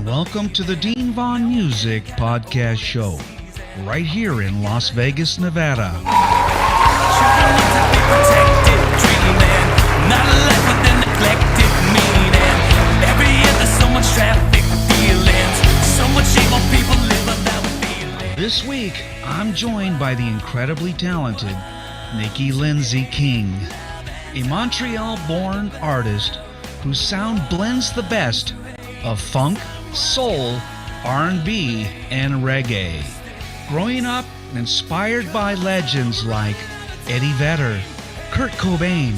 Welcome to the Dean Vaughn Music Podcast Show, right here in Las Vegas, Nevada. This week, I'm joined by the incredibly talented Nyki Lindsay King, a Montreal-born artist whose sound blends the best of funk, soul, R&B, and reggae. Growing up inspired by legends like Eddie Vedder, Kurt Cobain,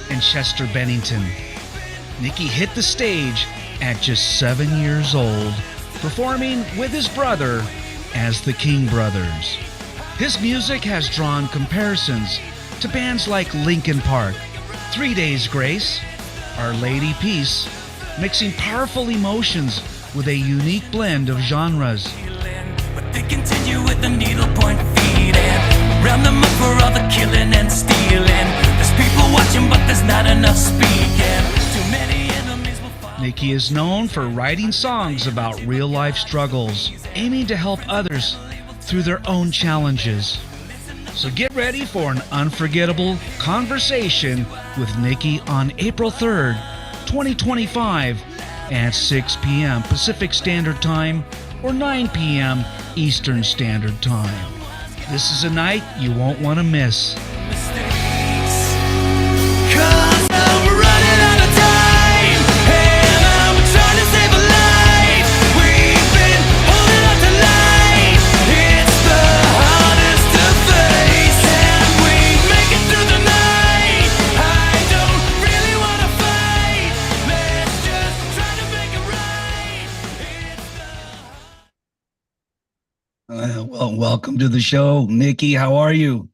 and Chester Bennington, Nyki hit the stage at just 7 years old, performing with his brother as the King Brothers. His music has drawn comparisons to bands like Linkin Park, 3 Days Grace, Our Lady Peace, mixing powerful emotions with a unique blend of genres. But they continue with the needlepoint feeding, round them up for all the killing and stealing. There's people watching, but there's not enough speaking. Too many enemies will fall. Nyki is known for writing songs about real-life struggles, aiming to help others through their own challenges. So get ready for an unforgettable conversation with Nyki on April 3rd, 2025 at 6 p.m. Pacific Standard Time or 9 p.m. Eastern Standard Time. This is a night you won't want to miss. Cause I'm running out of time, and I'm trying to save a life. We've been holding on to life. It's the hardest to face, and we make it through the night. I don't really want to fight. Let's just try to make it right. Well, welcome to the show, Nyki. How are you?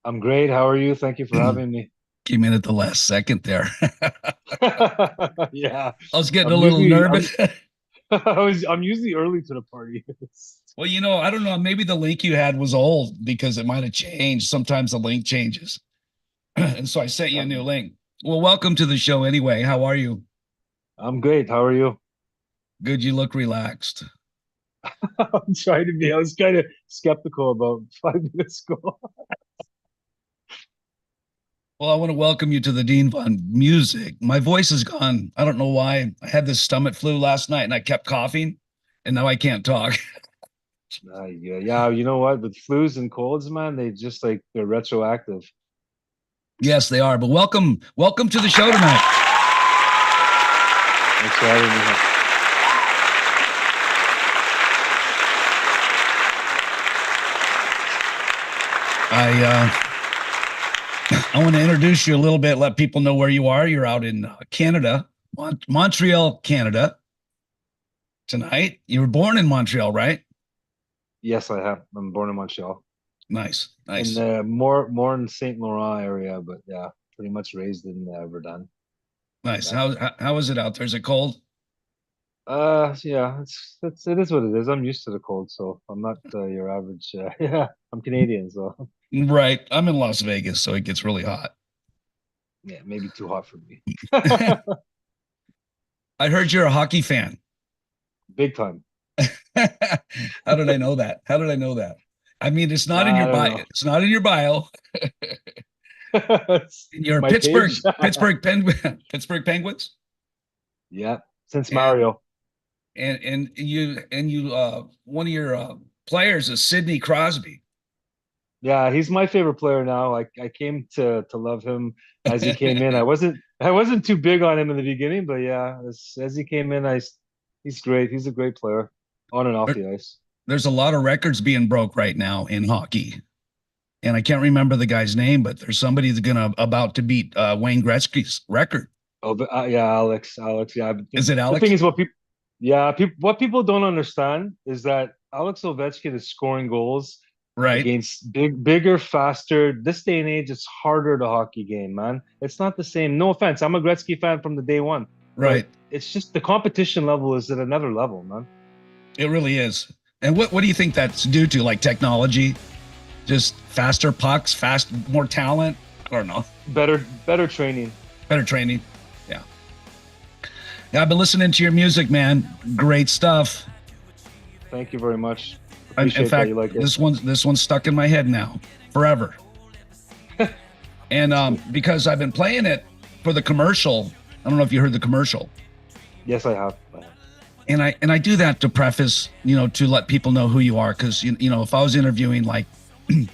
I'm great. How are you? Thank you for having me. Came in at the last second there. Yeah. I was getting I'm a little usually- nervous. I'm usually early to the party. Well, I don't know. Maybe the link you had was old because it might have changed. Sometimes the link changes. And so I sent you a new link. Well, welcome to the show anyway. How are you? I'm great. How are you? Good. You look relaxed. I'm trying to be. I was kind of skeptical about 5 minutes ago. Well, I want to welcome you to the Dean Vaughn Music. My voice is gone. I don't know why. I had this stomach flu last night and I kept coughing and now I can't talk. Yeah. You know what? With flus and colds, man, they're retroactive. Yes, they are. But welcome to the show tonight. Thanks for having me. I want to introduce you a little bit, let people know where you are. You're out in Canada, Montreal, Canada tonight. You were born in Montreal, right? Yes, I have. I'm born in Montreal. Nice. In more in Saint Laurent area, but yeah, pretty much raised in Verdun. Nice. How is it out there? Is it cold? Yeah, it is what it is. I'm used to the cold, so I'm not your average. Yeah, I'm Canadian, so Right. I'm in Las Vegas, so it gets really hot. yeah, maybe too hot for me. I heard you're a hockey fan. Big time. How did I know that? How did I know that? I mean, it's not in I your don't bio. know. It's not in your bio. It's You're my page. Pittsburgh Penguins, Yeah, since and Mario. and you one of your players is Sidney Crosby. Yeah, he's my favorite player now. I came to love him as he came in. I wasn't too big on him in the beginning, but yeah, as he came in, he's great. He's a great player on and off There- the ice. There's a lot of records being broke right now in hockey, and I can't remember the guy's name, but there's somebody that's gonna about to beat Wayne Gretzky's record. Oh, but, yeah, Alex. Yeah, Is it the thing Alex? is, what people don't understand is that Alex Ovechkin is scoring goals Right, against bigger, faster. This day and age, it's harder to hockey game, man. It's not the same. No offense, I'm a Gretzky fan from the day one, but right. it's just the competition level is at another level, man. It really is. And what do you think that's due to? Like technology, just faster pucks, more talent. I don't know. Better training. Better training. Yeah. Yeah, I've been listening to your music, man. Great stuff. Thank you very much. In Appreciate that fact, you like it. this one's stuck in my head now, forever. And because I've been playing it for the commercial. I don't know if you heard the commercial. Yes, I have. And I do that to preface, to let people know who you are, because if I was interviewing like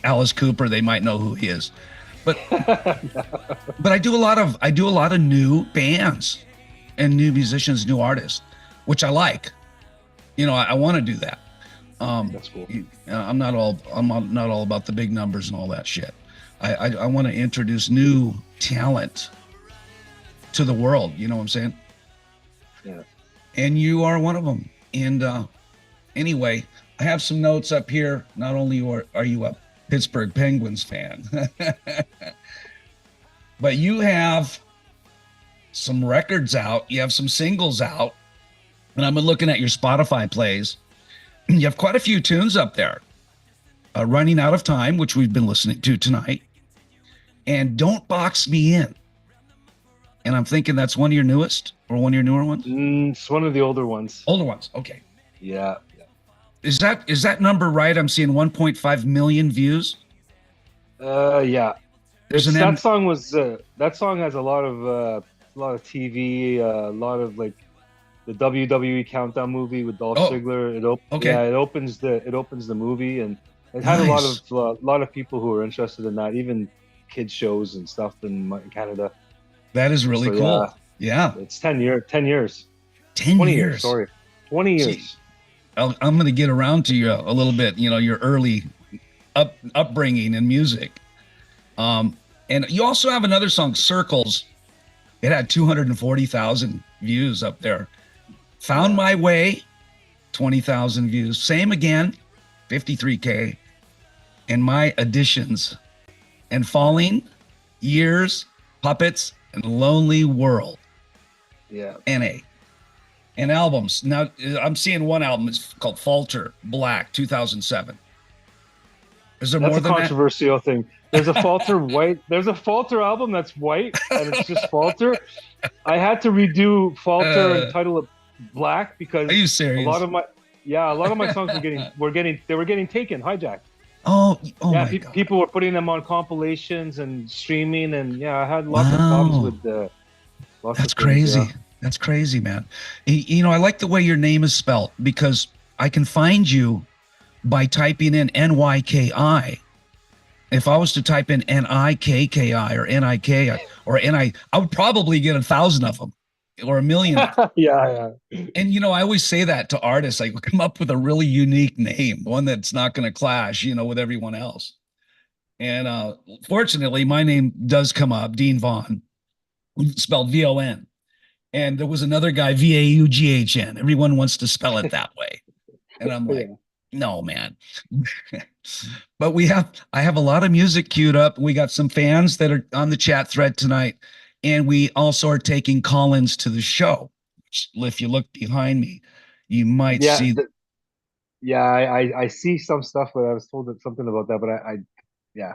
Alice Cooper, they might know who he is. But but I do a lot of new bands and new musicians, new artists, which I like. I want to do that. That's cool. I'm not all about the big numbers and all that shit. I want to introduce new talent to the world. You know what I'm saying? Yeah. And you are one of them. And anyway, I have some notes up here. Not only are you a Pittsburgh Penguins fan, but you have some records out. You have some singles out. And I've been looking at your Spotify plays. You have quite a few tunes up there. Running Out of Time, which we've been listening to tonight. And Don't Box Me In. And I'm thinking that's one of your newest or one of your newer ones? It's one of the older ones. Older ones. Okay. Yeah. Is that number right? I'm seeing 1.5 million views. Yeah. There's That song has a lot of TV, a lot of like the WWE Countdown movie with Dolph Ziggler. It opens the movie, and it had Nice. a lot of people who are interested in that, even kids shows and stuff in Canada. That is really So, cool. Yeah. It's 10 years. 10 20 years. years. Sorry. 20 years. Gee. I'm going to get around to you a little bit, your early upbringing in music. And you also have another song, Circles. It had 240,000 views up there. Found My Way, 20,000 views. Same again, 53K. And My Additions. And Falling, Years, Puppets, and Lonely World. Yeah. NA. And albums. Now, I'm seeing one album. It's called Falter Black, 2007. Is there That's more a than that? controversial thing. There's a Falter white. There's a Falter album that's white, and it's just Falter. I had to redo Falter and title it Black because Are you serious? a lot of my songs were getting taken, hijacked. Oh Yeah, my God. people were putting them on compilations and streaming, and yeah, I had lots of problems with lots That's of things, crazy. yeah. That's crazy, man. I like the way your name is spelled because I can find you by typing in NYKI. If I was to type in NIKKI or NIK or NI, I would probably get 1,000 of them or 1 million. Yeah. And, I always say that to artists, like come up with a really unique name, one that's not going to clash, with everyone else. And fortunately, my name does come up, Dean Vaughn, spelled VON. And there was another guy, VAUGHN. Everyone wants to spell it that way. And I'm like, no, man. But I have a lot of music queued up. We got some fans that are on the chat thread tonight. And we also are taking call-ins to the show. if you look behind me, you might Yeah, see. yeah. I see some stuff, but I was told that something about that. But yeah.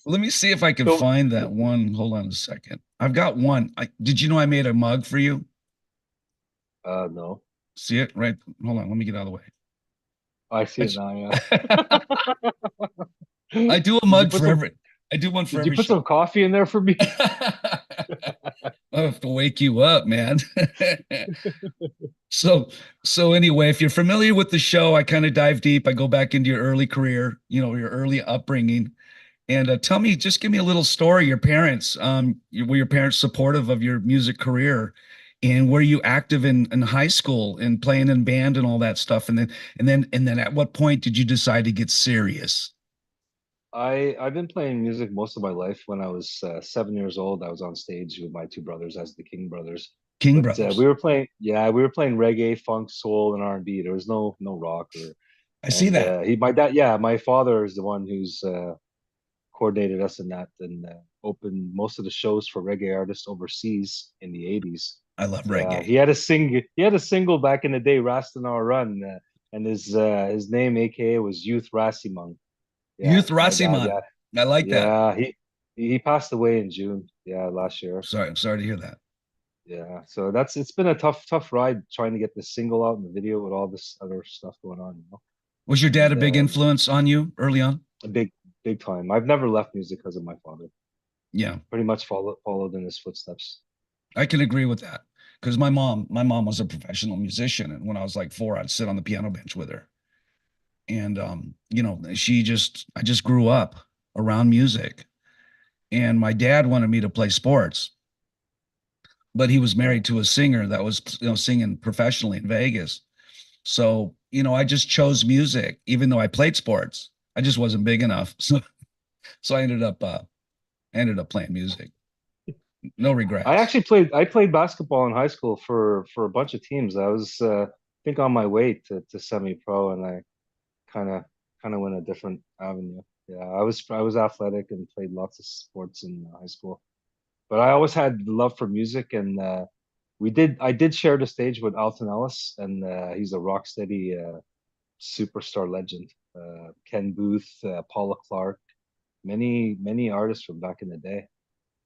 Let me see if I can So, find that one. Hold on a second. I've got one. Did you know I made a mug for you? no, See it right? Hold on. Let me get out of the way. I see it now. I Yeah. do a Did you mug put for some? every. I do one for Did you every put show. some coffee in there for me? I have to wake you up, man. So, so anyway, if you're familiar with the show, I kind of dive deep. I go back into your early career, your early upbringing, and tell me, just give me a little story. Your parents, were your parents supportive of your music career, and were you active in high school and playing in band and all that stuff? And then, at what point did you decide to get serious? I've been playing music most of my life. When I was 7 years old, I was on stage with my two brothers as the King Brothers. King But Brothers. we were playing reggae, funk, soul, and R&B. There was no rock I see and that. my dad, yeah, my father is the one who's coordinated us in that and opened most of the shows for reggae artists overseas in the 80s. I love Yeah, reggae. he had a single back in the day, Rastan Run, and his name AKA was Youth Rasimang. Yeah, Youth my dad. Rasiman. Yeah, I like that. yeah. He passed away in June. Yeah, last year. Sorry, I'm sorry to hear that. Yeah, so it's been a tough ride trying to get this single out in the video with all this other stuff going on. Was your dad a And big influence on you early on? a big time. I've never left music because of my father. Yeah, Pretty much followed in his footsteps. I can agree with that because my mom was a professional musician, and when I was like 4, I'd sit on the piano bench with her, and I just grew up around music, and my dad wanted me to play sports, but he was Yeah. married to a singer that was singing professionally in Vegas, so I just chose music even though I played sports. I just wasn't big enough, so I ended up playing music. No regrets. I played basketball in high school for a bunch of teams. I was think on my way to semi-pro, and I kind of kind of went a different avenue. Yeah, I was athletic and played lots of sports in high school. But I always had love for music, and I did share the stage with Alton Ellis, and he's a rock steady superstar legend. Ken Boothe, Paula Clarke, many artists from back in the day.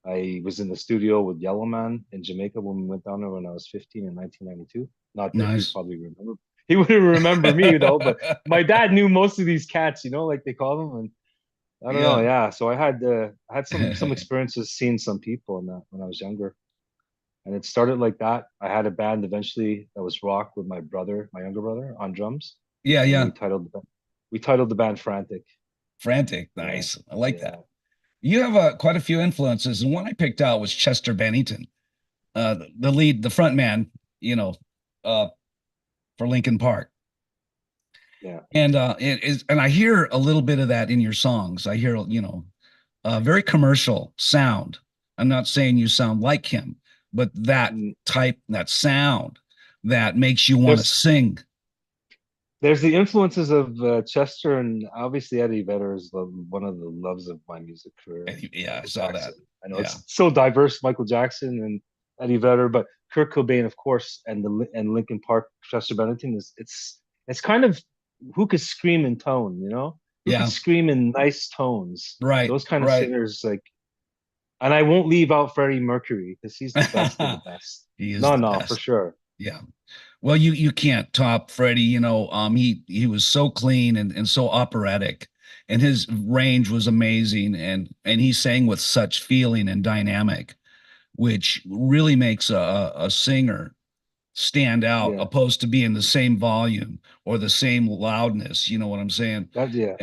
I was in the studio with Yellowman in Jamaica when we went down there when I was 15 in 1992. Not that he'd Nice. probably remember. He wouldn't remember me, but my dad knew most of these cats, like they call them. And I don't know, Yeah. yeah. So I had some experiences seeing some people in that when I was younger. And it started like that. I had a band eventually that was rock with my brother, my younger brother, on drums, Yeah, and yeah. we titled the band Frantic. Frantic. Yeah, Nice. I like that. yeah, You have quite a few influences, and one I picked out was Chester Bennington, the lead, the front man, you know, uh, for Linkin Park. yeah. And I hear a little bit of that in your songs. I hear, very commercial sound. I'm not saying you sound like him, but Mm, that sound that makes you want to There's sing. there's the influences of Chester, and obviously Eddie Vedder is one of the loves of my music career. Yeah, I Michael saw that. Jackson. I know Yeah. it's so diverse, Michael Jackson and Eddie Vedder, but Kurt Cobain, of course, and Linkin Park, Chester Bennington is it's kind of who could scream in tone, who could Yeah. scream in nice tones. Right. Those kind of Right. singers, like, and I won't leave out Freddie Mercury because he's the best of the best. He is No, the no, for best. sure. Yeah. Well, you can't top Freddie. He was so clean and so operatic, and his range was amazing, and he sang with such feeling and dynamic, which really makes a singer stand out, Yeah, opposed to being the same volume or the same loudness. You know what I'm saying? yeah,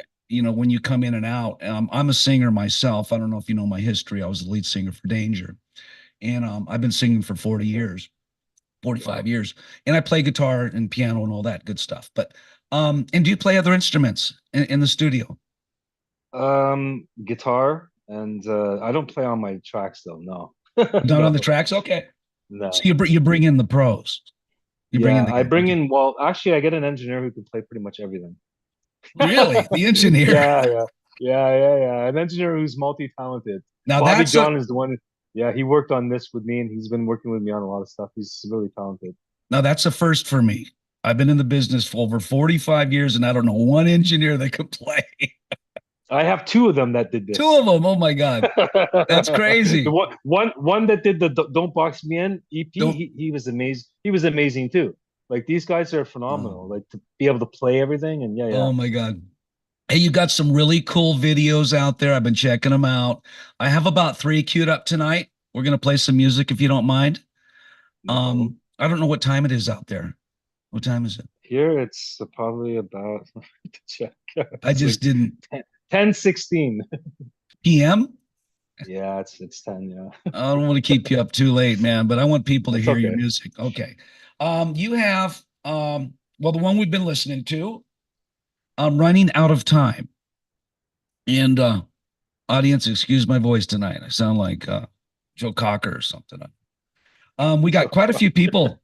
When you come in and out. I'm a singer myself. I don't know if you know my history. I was the lead singer for Danger, and I've been singing for 40 okay, years. 45 wow. years, and I play guitar and piano and all that good stuff. But and do you play other instruments in the studio? Guitar, and I don't play on my tracks though. No, Not on the no, tracks? Okay. So no. you bring in the pros. You bring in Yeah, the I guy. bring Okay. in. Well, actually, I get an engineer who can play pretty much everything. Really? The engineer. Yeah, yeah, yeah, yeah, yeah. An engineer who's multi-talented. Now Bobby that's a John is the one. Yeah, he worked on this with me, and he's been working with me on a lot of stuff. He's really talented. Now that's a first for me. I've been in the business for over 45 years, and I don't know one engineer that could play. I have two of them that did this. Two of them. Oh my God. That's crazy. The one that did the Don't Box Me In EP, Don't- he was amazing. He was amazing too. Like these guys are phenomenal. Like to be able to play everything, and yeah. Oh my God. Hey, you got some really cool videos out there. I've been checking them out. I have about 3 queued up tonight. We're gonna play some music if you don't mind. I don't know what time it is out there. What time is it? Here it's probably about to check. I just didn't. 10:16. PM? Yeah, it's 10, yeah. I don't want to keep you up too late, man, but I want people to That's hear your okay. music. Okay. You have well, the one we've been listening to, I'm running out of time. And audience, excuse my voice tonight. I sound like Joe Cocker or something. We got quite a few people.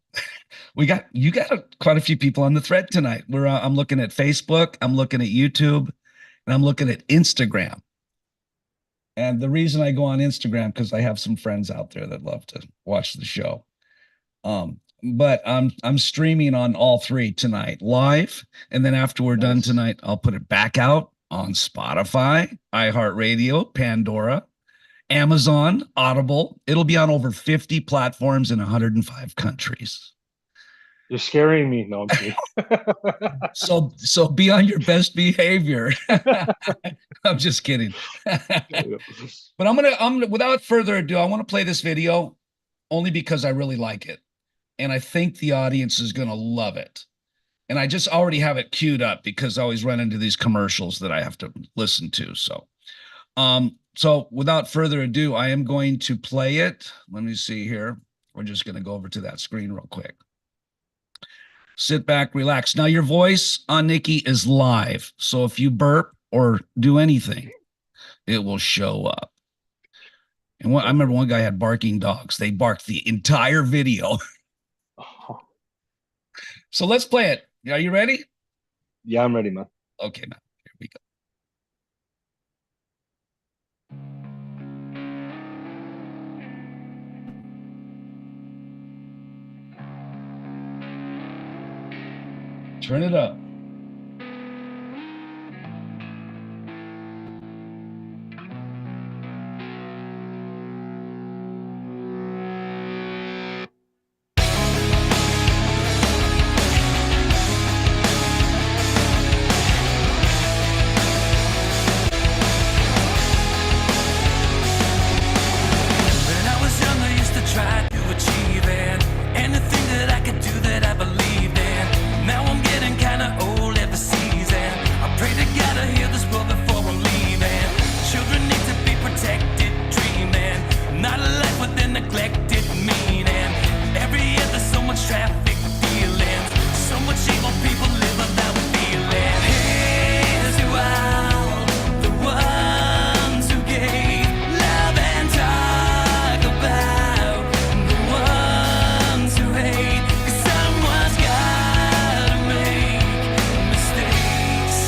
You got quite a few people on the thread tonight. I'm looking at Facebook, I'm looking at YouTube, and I'm looking at Instagram. And the reason I go on Instagram because I have some friends out there that love to watch the show. But I'm streaming on all 3 tonight live, and then after we're done tonight, I'll put it back out on Spotify, iHeartRadio, Pandora, Amazon, Audible. It'll be on over 50 platforms in 105 countries. You're scaring me. No, I'm kidding. So be on your best behavior. I'm just kidding. But I'm without further ado, I want to play this video only because I really like it. And I think the audience is going to love it. And I just already have it queued up because I always run into these commercials that I have to listen to. So without further ado, I am going to play it. Let me see here. We're just going to go over to that screen real quick. Sit back, relax. Now your voice on Nyki is live. So if you burp or do anything, it will show up. And I remember one guy had barking dogs. They barked the entire video. So let's play it. Are you ready? Yeah, I'm ready, man. Okay, man. Here we go. Turn it up. When I was young, I used to try to achieve it. Anything that I could do that I believed in. Now I'm getting kinda old every season. I pray to God to heal this world before I'm leaving. Children need to be protected, dreaming. Not a life with a neglected meaning. Every year there's so much traffic dealings. So much evil people live without feeling. Here's to all the ones who gave love and talk about the ones who hate. 'Cause someone's gotta make mistakes.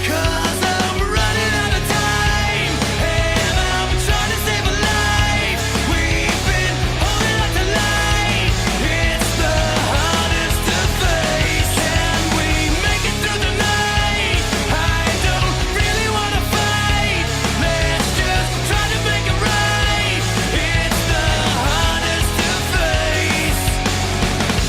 'Cause I'm running out of time, and I'm trying to save a life. We've been holding on to life. It's the hardest to face. Can we make it through the night? I don't really wanna fight. Let's just try to make it right. It's the hardest to face.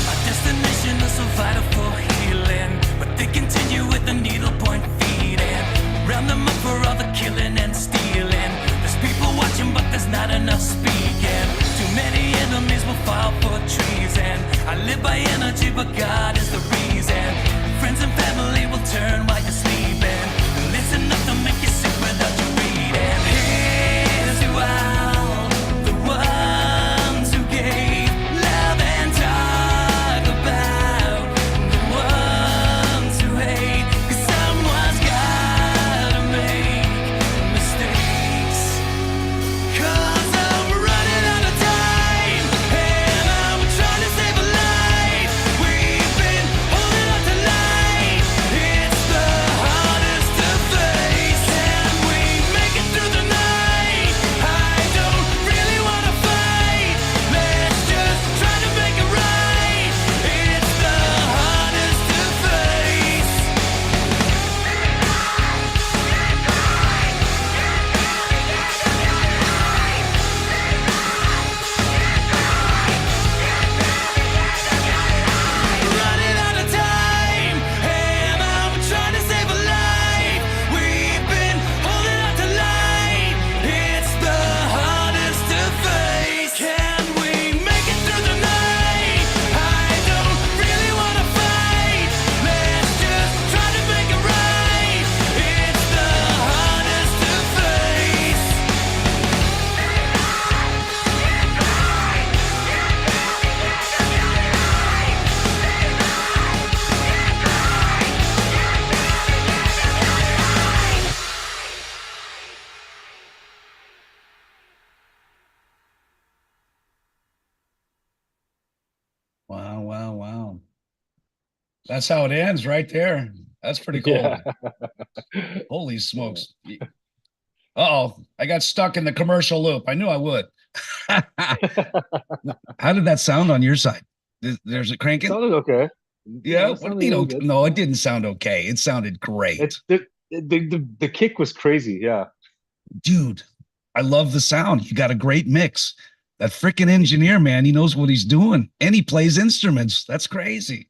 Our destination is so vital for healing, but they continue with the needlepoint feeding. Round them up for all the killing and stealing. There's people watching, but there's not enough speaking. Too many enemies will fall for treason. I live by energy, but God is the reason. Friends and family will turn while you're sleeping. Listen up to make you sick without you reading. Here's to all the ones who gave love and talk about the ones who hate. 'Cause someone's gotta make mistakes. 'Cause I'm running out of time, and I'm trying to save a life. We've been holding on to life. It's the That's how it ends right there. That's pretty cool. Yeah. Holy smokes. Uh-oh, I got stuck in the commercial loop. I knew I would. How did that sound on your side? There's a cranking? Sounded okay. Yeah, it what sounded do you know? really good. No, it didn't sound okay. It sounded great. It's the kick was crazy. Yeah. Dude, I love the sound. You got a great mix. That freaking engineer, man, he knows what he's doing. And he plays instruments. That's crazy.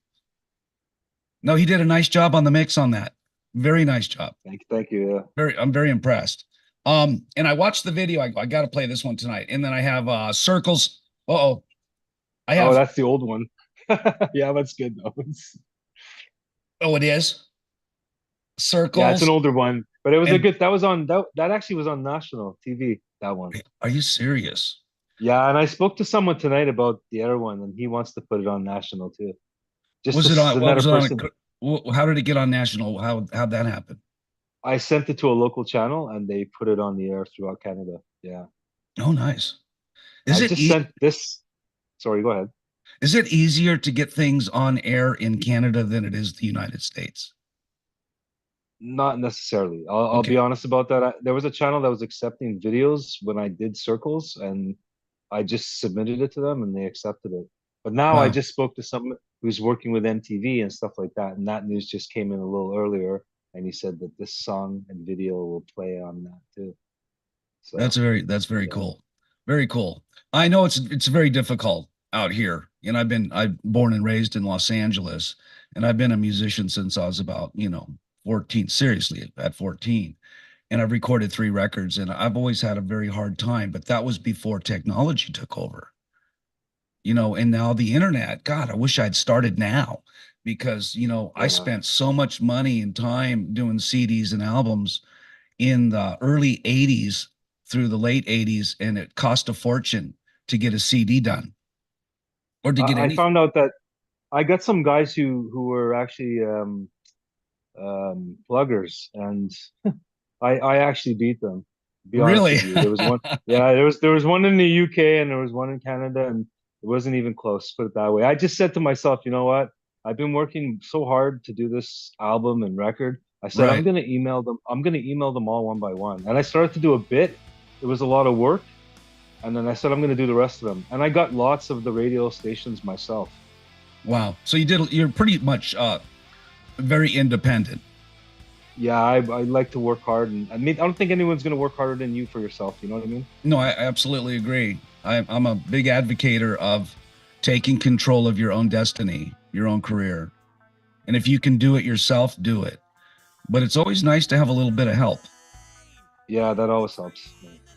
No, he did a nice job on the mix on that. Very nice job. Thank you. Yeah. I'm very impressed. And I watched the video. I got to play this one tonight. And then I have Circles. Uh-oh. Oh, that's the old one. Yeah, that's good though. Oh, it is? Circles. Yeah, it's an older one, but it was a good. That was on that actually was on national TV. That one. Are you serious? Yeah, and I spoke to someone tonight about the other one, and he wants to put it on national too. Just Was it on? person. How did it get on national? How'd that happen? I sent it to a local channel, and they put it on the air throughout Canada. Yeah. Oh, nice. Sent this. Sorry, go ahead. Is it easier to get things on air in Canada than it is the United States? Not necessarily. I'll be honest about that. There was a channel that was accepting videos when I did Circles, and I just submitted it to them, and they accepted it. But now I just spoke to someone who's working with MTV and stuff like that, and that news just came in a little earlier, and he said that this song and video will play on that too. So that's very cool. Very cool. I know it's very difficult out here, and I'm born and raised in Los Angeles, and I've been a musician since I was about 14, seriously at 14, and I've recorded 3 records, and I've always had a very hard time, but that was before technology took over, and now the internet. God, I wish I'd started now, because I spent so much money and time doing CDs and albums in the early 80s through the late 80s, and it cost a fortune to get a CD done or to get I found out that I got some guys who were actually pluggers, and I actually beat them. To be honest Really? with you. There was one. Yeah, there was one in the UK, and there was one in Canada, and it wasn't even close. Put it that way. I just said to myself, you know what? I've been working so hard to do this album and record. I said Right. I'm gonna email them. I'm gonna email them all one by one, and I started to do a bit. It was a lot of work, and then I said I'm gonna do the rest of them, and I got lots of the radio stations myself. Wow. So you're pretty much very independent. Yeah, I like to work hard, and I mean I don't think anyone's gonna work harder than you for yourself. You know what I mean? No, I absolutely agree. I'm a big advocator of taking control of your own destiny, your own career. And if you can do it yourself, do it. But it's always nice to have a little bit of help. Yeah, that always helps.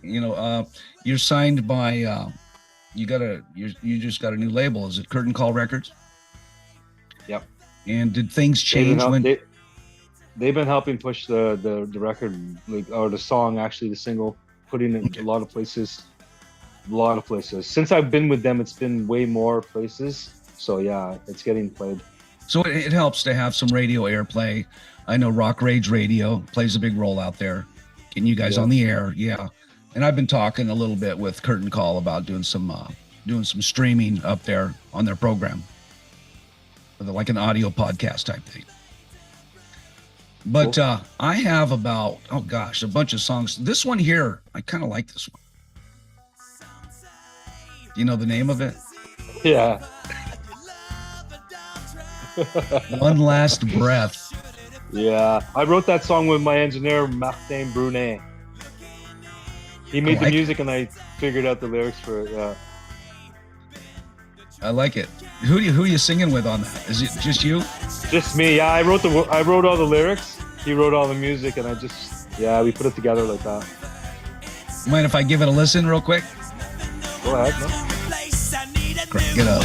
You're signed by you just got a new label. Is it Curtain Call Records? Yep. And did things change they've been helping push the record, or the song, actually the single, putting it in a lot of places. Since I've been with them, it's been way more places. So yeah, it's getting played. So it helps to have some radio airplay. I know Rock Rage Radio plays a big role out there, getting you guys on the air. Yeah. And I've been talking a little bit with Curtain Call about doing some streaming up there on their program, like an audio podcast type thing. But Cool. I have about, a bunch of songs. This one here, I kind of like this one. Do you know the name of it? Yeah. One Last Breath. Yeah, I wrote that song with my engineer Martin Brunet. He made the music, and I figured out the lyrics for it. Yeah. I like it. Who are you singing with on that? Is it just you? Just me. Yeah, I wrote all the lyrics. He wrote all the music, and we put it together like that. Mind if I give it a listen real quick? Go ahead. No? Crank it up.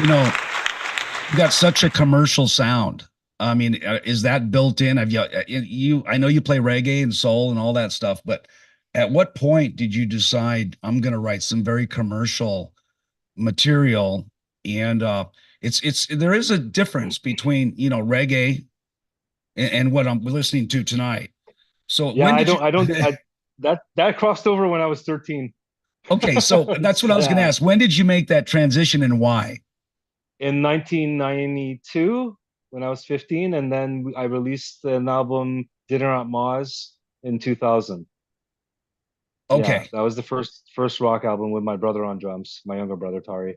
you know, you got such a commercial sound. I mean, is that built in? Have you, I know you play reggae and soul and all that stuff, but at what point did you decide I'm going to write some very commercial material? And there is a difference between, you know, reggae and what I'm listening to tonight. So Yeah, when I did you? don't, I don't, I that crossed over when I was 13. Okay, so that's what I was going to Yeah, ask. When did you make that transition and why? in 1992 when I was 15, and then I released an album, Dinner at Mars, in 2000. Yeah, Okay, that was the first rock album with my brother on drums, my younger brother Tari.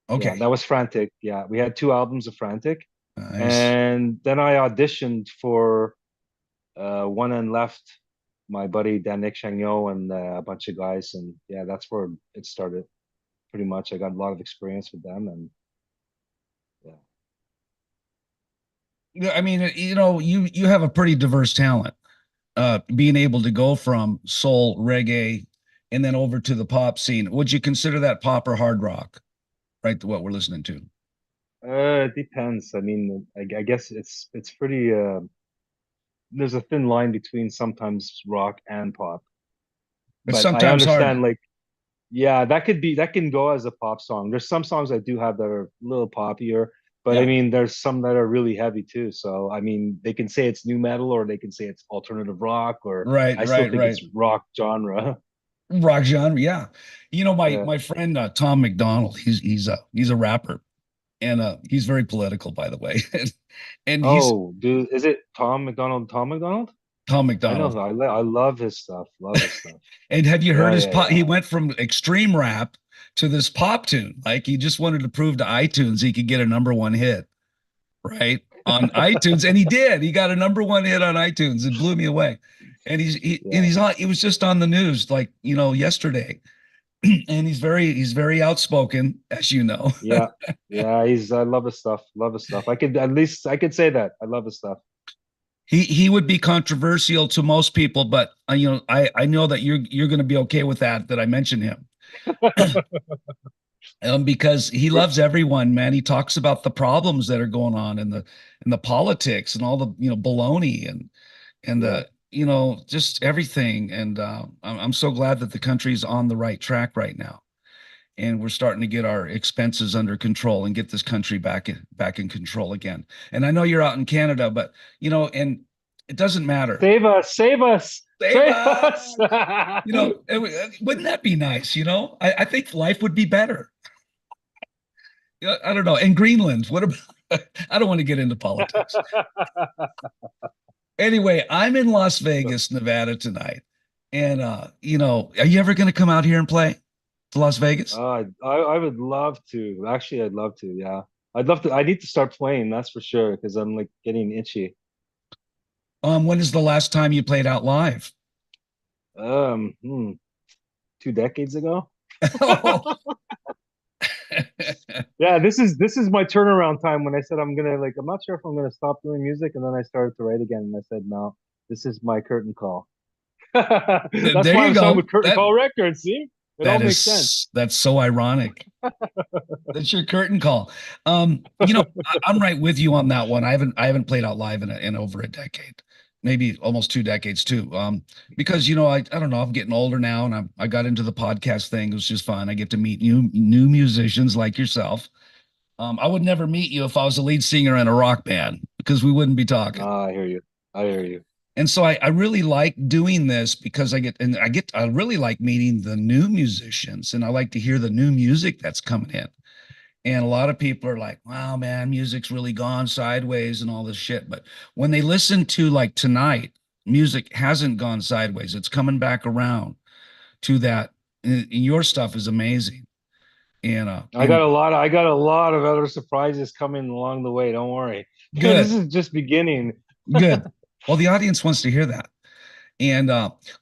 Yeah, okay, that was Frantic. Yeah, we had two albums of Frantic, nice. and then I auditioned for One and Left, my buddy Danik Chagnon and a bunch of guys, and yeah, that's where it started. Pretty much, I got a lot of experience with them, and yeah. Yeah, I mean, you know, you have a pretty diverse talent. Being able to go from soul, reggae, and then over to the pop scene. Would you consider that pop or hard rock? Right, to what we're listening to. It depends. I mean, I guess it's pretty. There's a thin line between sometimes rock and pop, It's but I sometimes hard. understand. Like, yeah, that can go as a pop song. There's some songs I do have that are a little poppier, but I Yeah. mean, there's some that are really heavy too. So I mean, they can say it's new metal, or they can say it's alternative rock, or Right, I still right, think right. it's rock genre. Rock genre, yeah. You know, my Yeah. my friend Tom McDonald, he's a rapper, and he's very political, by the way. And he's Oh, dude, is it Tom McDonald? Tom McDonald? Tom I know. McDonald. I love his stuff. Love his stuff. And have you heard Yeah, his yeah, pop? yeah. He went from extreme rap to this pop tune. Like he just wanted to prove to iTunes he could get a number one hit, right? On iTunes. And he did. He got a number one hit on iTunes. It blew me away. And Yeah. he was just on the news like, you know, yesterday. And he's very outspoken, as you know. Yeah, yeah, I love his stuff. Love his stuff. I could at least I could say that. I love his stuff. He would be controversial to most people, but you know, I know that you're going to be okay with that I mentioned him. Because he loves everyone, man. He talks about the problems that are going on in the politics and all the, you know, baloney and Yeah. the, you know, just everything. And I'm so glad that the country's on the right track right now, and we're starting to get our expenses under control and get this country back in control again. And I know you're out in Canada, but you know, and it doesn't matter. Save us, save us, Save save us. us. You know, wouldn't that be nice? You know, I think life would be better. I don't know. And Greenland, what about? I don't want to get into politics. Anyway, I'm in Las Vegas, Nevada tonight. And you know, are you ever going to come out here and play to Las Vegas? I would love to. Actually, I'd love to. Yeah, I'd love to. I need to start playing. That's for sure. Because I'm like getting itchy. When is the last time you played out live? Um, hmm, 2 decades ago. Oh. Yeah, this is my turnaround time when I said I'm gonna like I'm not sure if I'm gonna stop doing music, and then I started to write again, and I said no, this is my curtain call. That's There why you I'm signed go. with Curtain Call Records. See, it all makes sense. That's so ironic. That's your curtain call. You know, I'm right with you on that one. I haven't played out live in over a decade, maybe almost 2 decades too. Because you know, I don't know, I'm getting older now, and I got into the podcast thing. It was just fun. I get to meet new musicians like yourself. I would never meet you if I was a lead singer in a rock band because we wouldn't be talking. I hear you. I hear you. And so I really like doing this because I really like meeting the new musicians, and I like to hear the new music that's coming in. And a lot of people are like, wow, man, music's really gone sideways and all this shit. But when they listen to like tonight, music hasn't gone sideways. It's coming back around to that. And your stuff is amazing. And I got a lot of other surprises coming along the way. Don't worry. This good, is just beginning. good. Well, the audience wants to hear that. And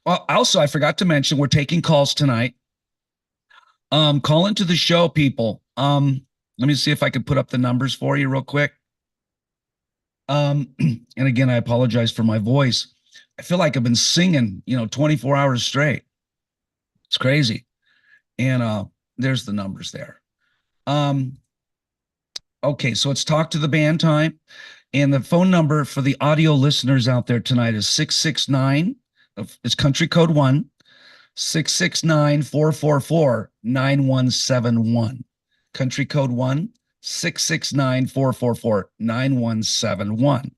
also, I forgot to mention, we're taking calls tonight. Call into the show, people. Let me see if I can put up the numbers for you real quick. And again, I apologize for my voice. I feel like I've been singing, you know, 24 hours straight. It's crazy. And there's the numbers there. Okay, so it's talk to the band time. And the phone number for the audio listeners out there tonight is 669. It's country code 1 669 444 9171. Country code 1 669 444 9171.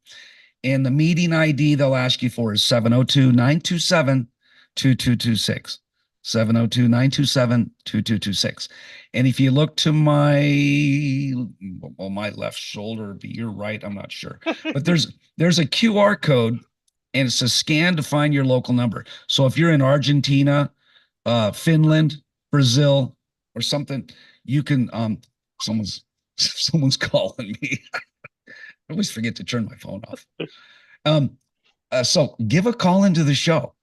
And the meeting ID they'll ask you for is 702 927 2226. 702 927 2226. And if you look to my left shoulder, be your right, I'm not sure. But there's a QR code and it's a scan to find your local number. So if you're in Argentina, Finland, Brazil, or something, you can someone's calling me. I always forget to turn my phone off. So give a call into the show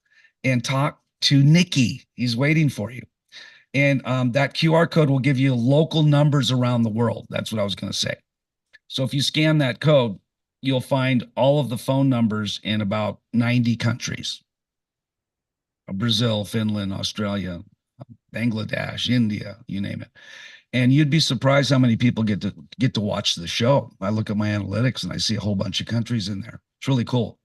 and talk to Nyki. He's waiting for you. And that QR code will give you local numbers around the world. That's what I was going to say. So if you scan that code, you'll find all of the phone numbers in about 90 countries. Brazil, Finland, Australia, Bangladesh, India, you name it. And you'd be surprised how many people get to watch the show. I look at my analytics and I see a whole bunch of countries in there. It's really cool.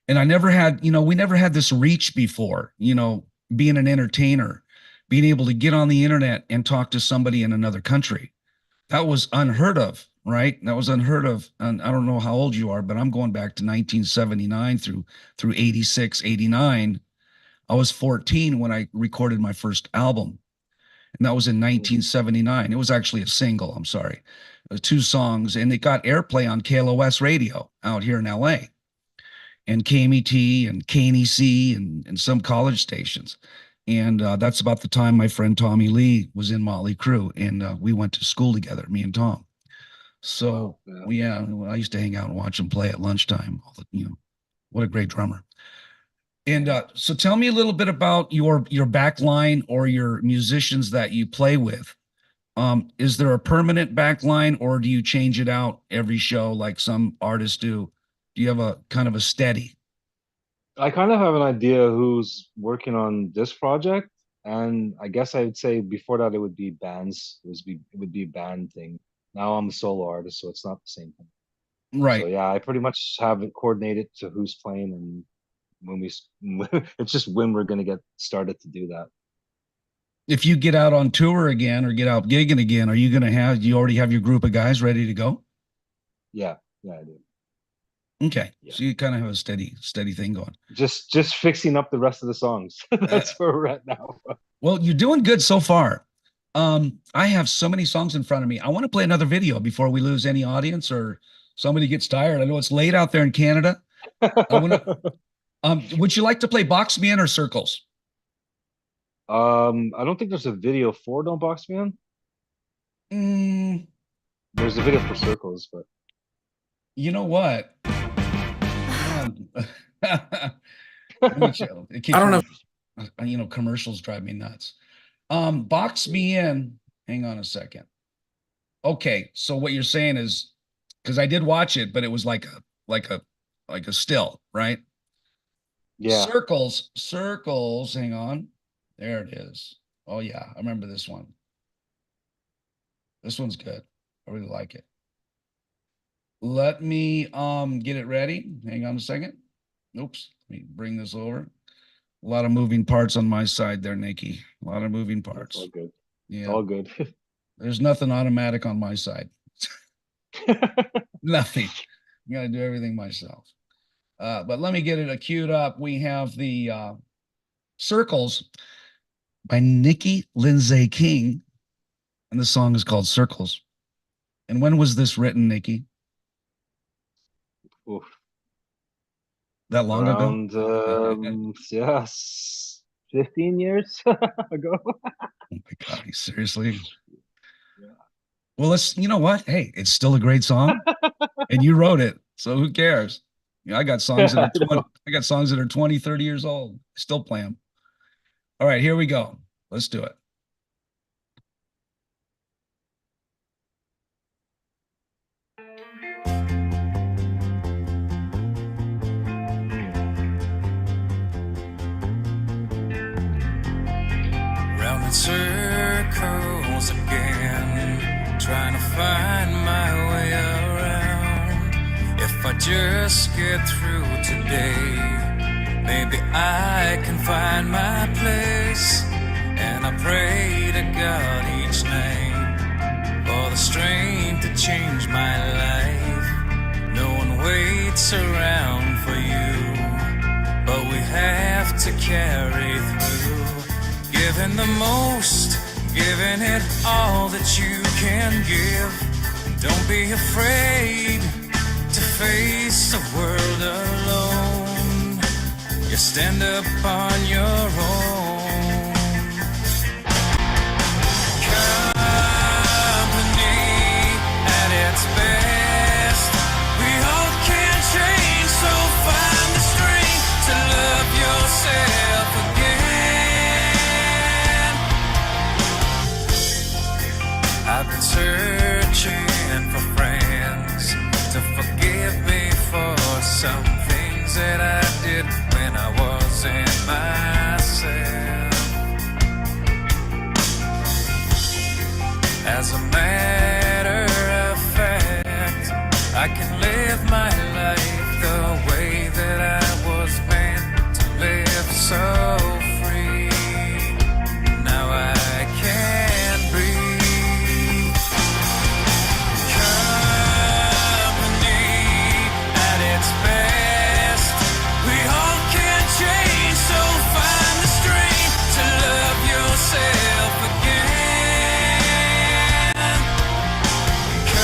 And I never had, we never had this reach before, being an entertainer, being able to get on the internet and talk to somebody in another country. That was unheard of, right? That was unheard of. And I don't know how old you are, but I'm going back to 1979 through 86, 89. I was 14 when I recorded my first album. And that was in 1979. It was actually a single, I'm sorry. 2 songs, and it got airplay on KLOS radio out here in LA. And KMET and KNEC and some college stations. And that's about the time my friend Tommy Lee was in Motley Crue, and we went to school together, me and Tom. So yeah, I used to hang out and watch him play at lunchtime. What a great drummer. And so tell me a little bit about your back line or your musicians that you play with. Is there a permanent back line, or do you change it out every show like some artists do? Do you have a kind of a steady? I kind of have an idea who's working on this project, and I guess I would say before that it would be bands. It would be a band thing. Now I'm a solo artist, so it's not the same thing. Right. So yeah, I pretty much have it coordinated to who's playing, and when it's just when we're gonna get started to do that. If you get out on tour again or get out gigging again, are you gonna you already have your group of guys ready to go? Yeah, I do. Okay, yeah. So you kind of have a steady thing going. Just fixing up the rest of the songs. That's where we're at now. Well, you're doing good so far. I have so many songs in front of me. I want to play another video before we lose any audience or somebody gets tired. I know it's late out there in Canada. Would you like to play Box Me In or Circles? I don't think there's a video for Don't Box Me In. There's a video for Circles, but you know what? I don't know. Commercials drive me nuts. Box Me In. Hang on a second. Okay, so what you're saying is, because I did watch it, but it was like a still, right? Yeah. Circles. Hang on. There it is. Oh yeah, I remember this one. This one's good. I really like it. Let me get it ready. Hang on a second. Oops. Let me bring this over. A lot of moving parts on my side there, Nyki. A lot of moving parts. It's all good. Yeah. It's all good. There's nothing automatic on my side. Nothing. I gotta do everything myself. But let me get it queued up. We have the Circles by Nyki Lindsay King, and the song is called Circles. And when was this written, Nyki? Oof. That long ago? Yes, 15 years ago. Oh my God, seriously? Yeah. Well, you know what? Hey, it's still a great song, and you wrote it, so who cares? I got songs that are 20, 30 years old. I still play them. All right, here we go. Let's do it. Round in circles again, trying to find my way around. If I just get through today, maybe I can find my place. And I pray to God each night for the strength to change my life. No one waits around for you, but we have to carry through. Giving the most, giving it all that you can give. Don't be afraid to face the world alone. You stand up on your own. Company at its best. We all can change, so find the strength to love yourself again. I've been searching for friends to forgive me for some things that I did when I wasn't myself. As a matter of fact, I can live my life the way that I was meant to live, so free. Now I can breathe. Company at its best. We all can change, so find the strength to love yourself again. Company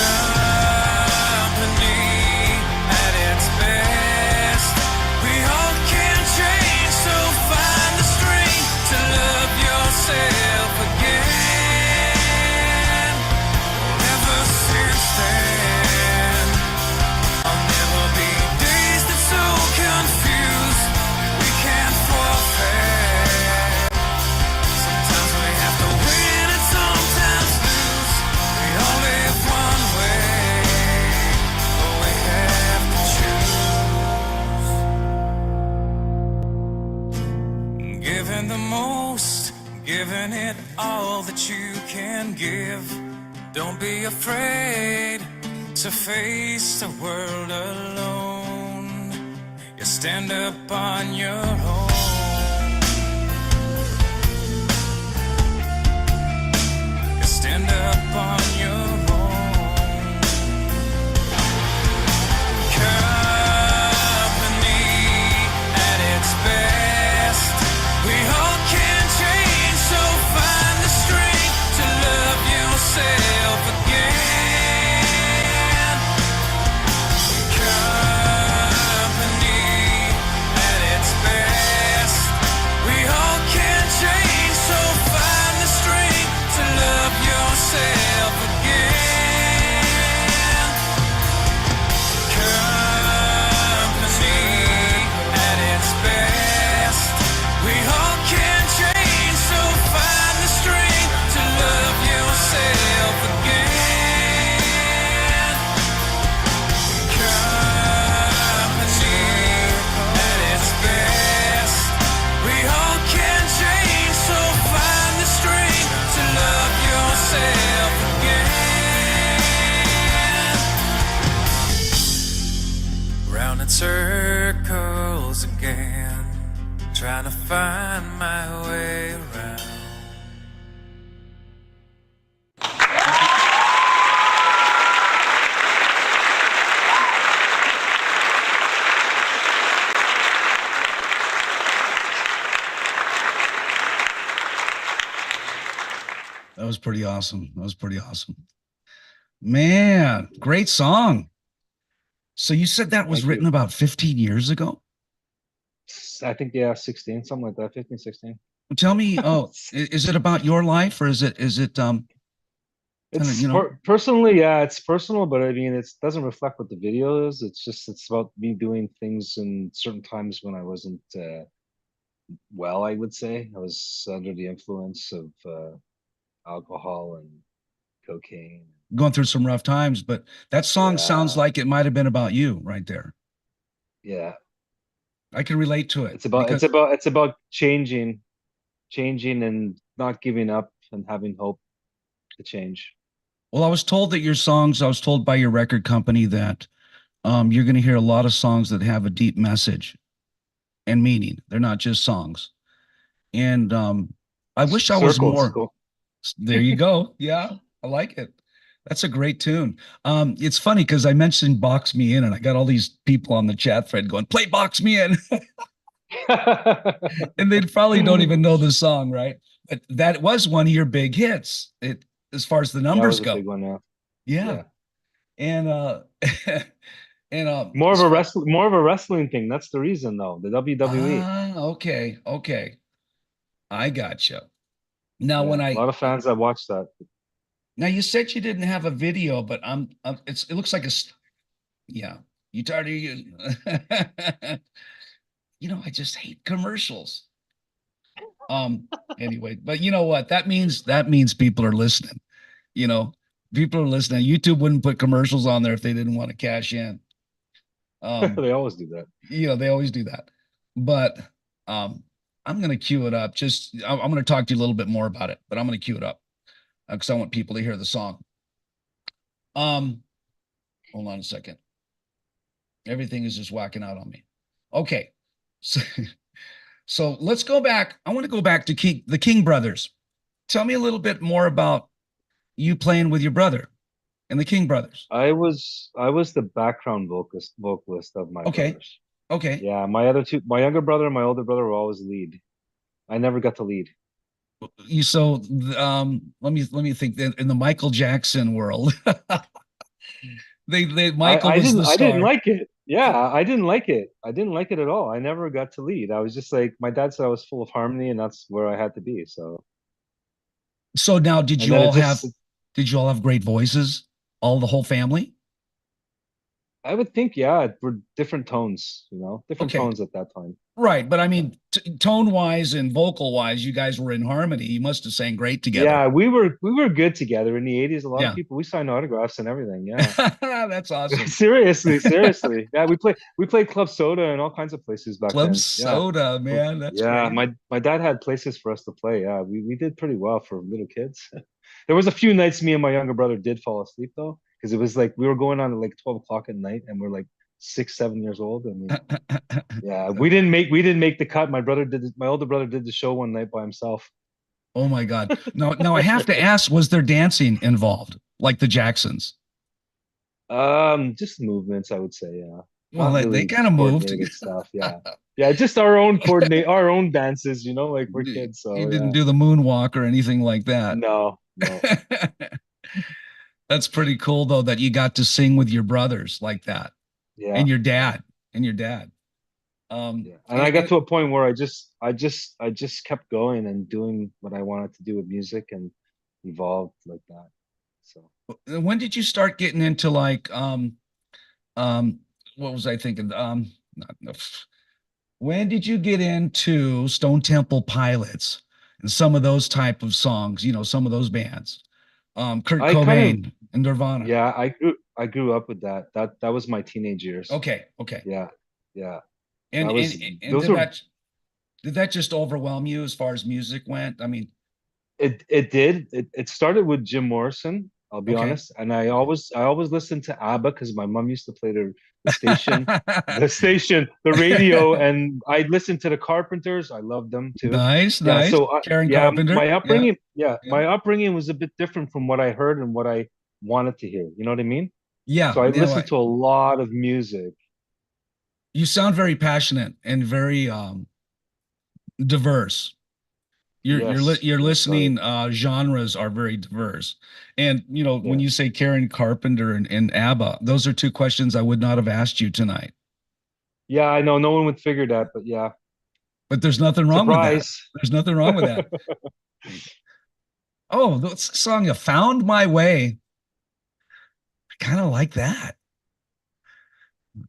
at its best. We all can change, so find the strength to love yourself again. Ever since then, I'll never be days that so confused we can't forfeit. Sometimes we have to win and sometimes lose. We all live one way, but we have to choose. Giving the most, giving it all that you can give. Don't be afraid to face the world alone. You stand up on your own. You stand up on your own. Company at its best. We all can change, so find the strength to love yourself again. Company at its best. We all can change, so find the strength to love yourself again. Company at its best. We all can change, so find the strength to love yourself again. Company at its best. We all can change, so find the strength to love yourself again. Round in circles again, trying to find my way around. That was pretty awesome. That was pretty awesome. Man, great song. So you said that was Thank written you. about 15 years ago? I think, yeah, 16, something like that, 15, 16. Tell me, is it about your life or is it kind of, It's you know, personally, yeah, it's personal, but I mean, it doesn't reflect what the video is. It's about me doing things in certain times when I wasn't well, I would say. I was under the influence of alcohol and cocaine. going through some rough times, but that song sounds Yeah, like it might have been about you right there. yeah. I can relate to it It's about because changing and not giving up and having hope to change. Well, I was told that your songs, I was told by your record company that you're going to hear a lot of songs that have a deep message and meaning. They're not just songs. And I wish I was Circles, more. cool. There you go. Yeah, I like it. That's a great tune. It's funny because I mentioned Box Me In, and I got all these people on the chat thread going, play Box Me In. And they probably don't even know the song, right? But that was one of your big hits, as far as the That numbers was a go. big one. Yeah, Yeah. yeah. And and More of a wrestling thing. That's the reason, though. The WWE. okay, okay. I gotcha. Now Yeah, when a lot of fans that watch that. now you said you didn't have a video, but it looks like yeah. You tired of you you know, I just hate commercials. Anyway, but you know what? That means people are listening. You know, people are listening. YouTube wouldn't put commercials on there if they didn't want to cash in. They always do that. You know, they always do that. But I'm gonna cue it up. I'm gonna talk to you a little bit more about it, but I'm gonna cue it up because I want people to hear the song. Um, hold on a second. Everything is just whacking out on me. Okay. So, so let's go back. I want to go back to the King brothers. Tell me a little bit more about you playing with your brother and the King brothers. I was the background vocalist of my Okay. brothers. Okay. Yeah, my younger brother and my older brother were always lead. I never got to lead. Let me think. In the Michael Jackson world, they I Michael I was didn't the I didn't star. like it. Yeah, I didn't like it. I didn't like it at all. I never got to lead. I was just like my dad said I was full of harmony and that's where I had to be. So So now, and then it just did you all have great voices? The whole family? I would think, yeah, we're different tones, different Okay. tones at that time. Right, but I mean, tone wise and vocal wise, you guys were in harmony. You must have sang great together. Yeah, we were good together in the 80s. A lot of Yeah, people we signed autographs and everything. Yeah. that's awesome. Seriously. Yeah, we played Club Soda and all kinds of places back Club then. Yeah. Soda, man, that's Yeah, great. my dad had places for us to play. Yeah, we did pretty well for little kids. There was a few nights me and my younger brother did fall asleep though, because it was like we were going on at like 12 o'clock at night and we're like 6, 7 years old. I mean, yeah, we didn't make the cut. My older brother did the show one night by himself. Oh my God. Now I have to ask, was there dancing involved, like the Jacksons? Just movements, I would say, yeah. Well, Not they really kind of moved. coordinated stuff, yeah. Yeah, just our own dances, like we're You kids, so didn't yeah. do the moonwalk or anything like that. No, no. That's pretty cool though that you got to sing with your brothers like that Yeah, and your yeah, dad and your dad. yeah. And I got And to a point where I just kept going and doing what I wanted to do with music and evolved like that. So when did you start getting into like um what was I thinking? Not, no, when did you get into Stone Temple Pilots and some of those type of songs, some of those bands? Kurt I kind of Cobain and Nirvana. yeah, I grew up with that. That was my teenage years. Okay, okay. Yeah, yeah. And That and was and those were did that just overwhelm you as far as music went? I mean, It did. It started with Jim Morrison, I'll be okay. honest. And I always listened to ABBA because my mom used to play the station, the radio, and I listened to the Carpenters. I loved them too. Nice, Yeah, nice. so Karen yeah, Carpenter. my Yeah, upbringing, yeah, yeah, my upbringing was a bit different from what I heard and what I wanted to hear. You know what I mean? yeah. So I No, listened to a lot of music. you sound very passionate and very diverse. Yes, Your yes, sorry. listening genres are very diverse. And when Yeah. you say Karen Carpenter and ABBA, those are two questions I would not have asked you tonight. Yeah, I know no one would figure that, but yeah. But there's nothing wrong with that. Surprise. There's nothing wrong with that. Oh, that song, "You Found My Way." I kind of like that.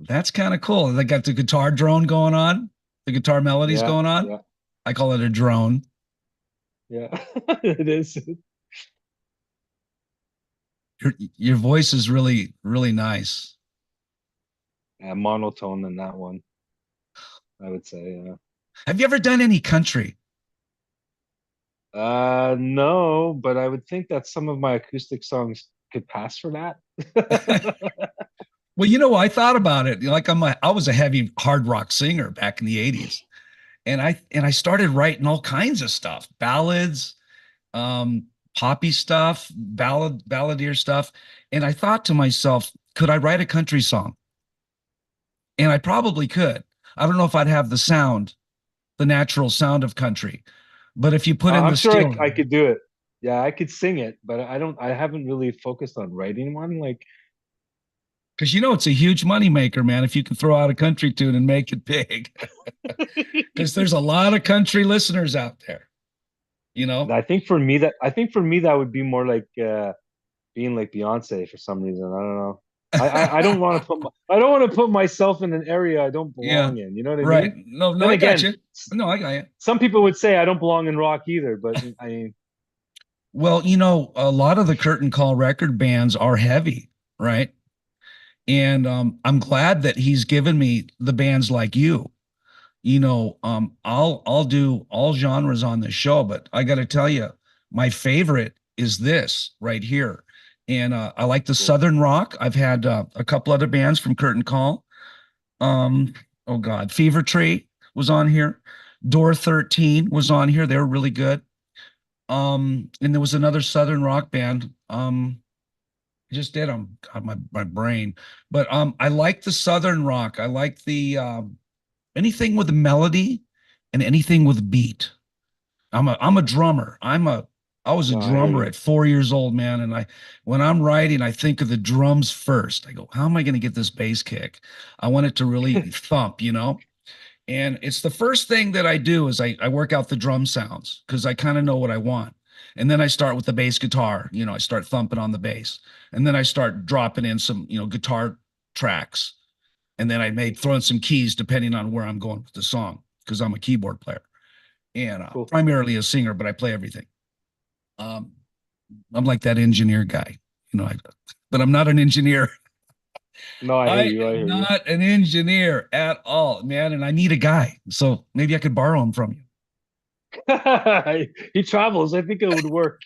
That's kind of cool. They got the guitar drone going on, the guitar melodies Yeah, going on. yeah, I call it a drone. yeah. It is. Your voice is really, really nice. Yeah, monotone in that one, I would say. Yeah. Have you ever done any country? No, but I would think that some of my acoustic songs could pass for that. Well, you know, I thought about it. Like I was a heavy hard rock singer back in the 80s. And I started writing all kinds of stuff, ballads, poppy stuff, balladeer stuff. And I thought to myself, could I write a country song? And I probably could. I don't know if I'd have the sound, the natural sound of country. But if you put in I'm the sure skill, I could do it. Yeah, I could sing it, but I haven't really focused on writing one. Like, because you know it's a huge moneymaker, man, if you can throw out a country tune and make it big. Because there's a lot of country listeners out there, you know. I think for me that would be more like being like Beyonce for some reason. I don't know. I don't want to put myself in an area I don't Yeah, belong in. You know what I right. mean? No, Then I got again, you. No, I got you. some people would say I don't belong in rock either, but I mean, Well, you know, a lot of the curtain call record bands are heavy, right? And I'm glad that he's given me the bands like you. You know, I'll do all genres on this show, but I got to tell you, my favorite is this right here. And I like the Southern rock. I've had a couple other bands from Curtain Call. Oh God, Fever Tree was on here. Door 13 was on here. They were really good. And there was another Southern rock band. I just did them. God, my brain. But I like the Southern rock. I like the anything with a melody and anything with a beat. I'm a drummer. I was a drummer at 4 years old, man. And when I'm writing, I think of the drums first. I go, how am I going to get this bass kick? I want it to really thump, you know? And it's the first thing that I do is I work out the drum sounds because I kind of know what I want. And then I start with the bass guitar, you know, I start thumping on the bass. And then I start dropping in some, you know, guitar tracks. And then I may throw in some keys depending on where I'm going with the song because I'm a keyboard player and Cool. primarily a singer, but I play everything. I'm like that engineer guy, you know, but I'm not an engineer. no, I hear you. I am hear you. not an engineer at all, man. And I need a guy. So maybe I could borrow him from you. He travels. I think it would work.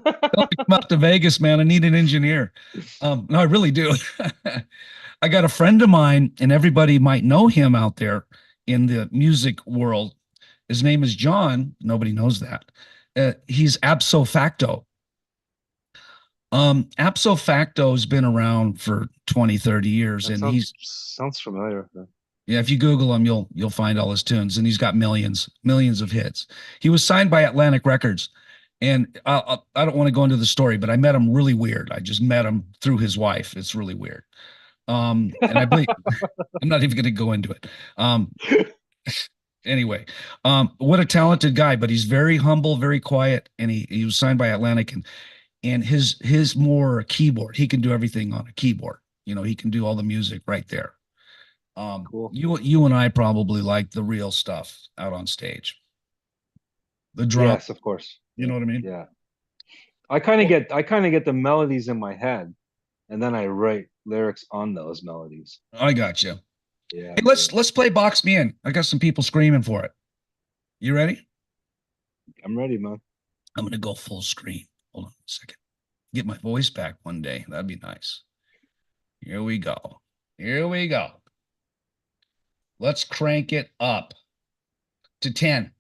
Don't come out to Vegas, man. I need an engineer. No, I really do. I got a friend of mine, and everybody might know him out there in the music world. His name is John. Nobody knows that. He's Abso Facto. Abso Facto has been around for 20, 30 years, That and sounds familiar. yeah, if you Google him, you'll find all his tunes, and he's got millions of hits. He was signed by Atlantic Records, and I don't want to go into the story, but I met him really weird. I just met him through his wife. It's really weird. And I believe I'm not even going to go into it. Anyway, what a talented guy, but he's very humble, very quiet, and he was signed by Atlantic, and his more keyboard. He can do everything on a keyboard. You know, he can do all the music right there. Cool. You and I probably like the real stuff out on stage. The drum. Yes, of course. You know what I mean? Yeah. I kind of get the melodies in my head, and then I write lyrics on those melodies. I got you. Yeah. Hey, let's play Box Me In. I got some people screaming for it. You ready? I'm ready, man. I'm gonna go full screen. Hold on a second. Get my voice back one day. That'd be nice. Here we go. Here we go. Let's crank it up to 10.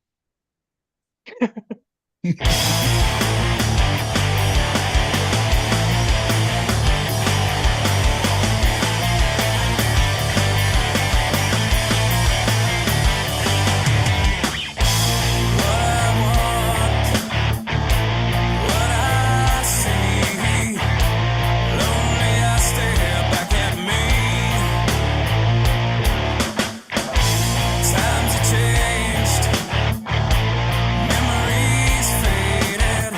Times have changed, memories faded.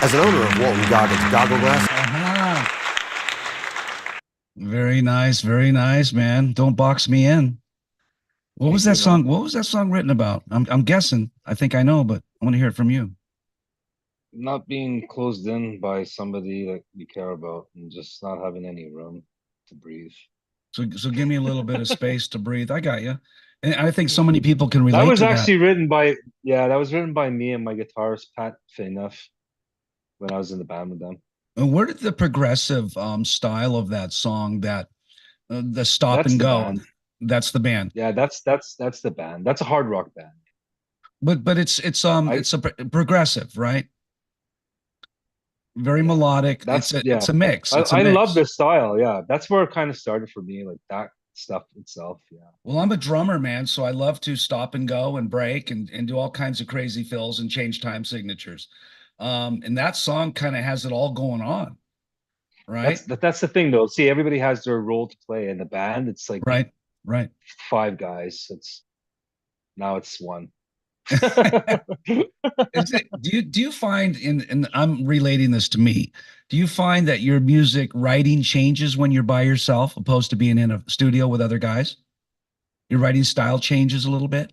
As an owner of Walton Goggins Goggle Glass, Very nice, man. Don't box me in. What was that Thank you, man. song? What was that song written about? I'm guessing. I think I know, but I want to hear it from you. Not being closed in by somebody that you care about and just not having any room to breathe. So give me a little bit of space to breathe. I got you. And I think so many people can That relate was to that. actually written by, yeah, that was written by me and my guitarist Pat Faineuf when I was in the band with them. And where did the progressive style of that song, that the stop That's and the go, band. that's the band. Yeah, that's the band. That's a hard rock band. But I it's a progressive, right? Very Yeah, melodic. that's It's yeah. a mix. It's a I love mix. this style. Yeah, that's where it kind of started for me, like that stuff itself. Yeah. Well, I'm a drummer, man, so I love to stop and go and break and do all kinds of crazy fills and change time signatures. And that song kind of has it all going on, right? That's the thing though. See, everybody has their role to play in the band. It's like Right, right. five guys. It's now it's one. Do you find in and I'm relating this to me, do you find that your music writing changes when you're by yourself opposed to being in a studio with other guys? Your writing style changes a little bit?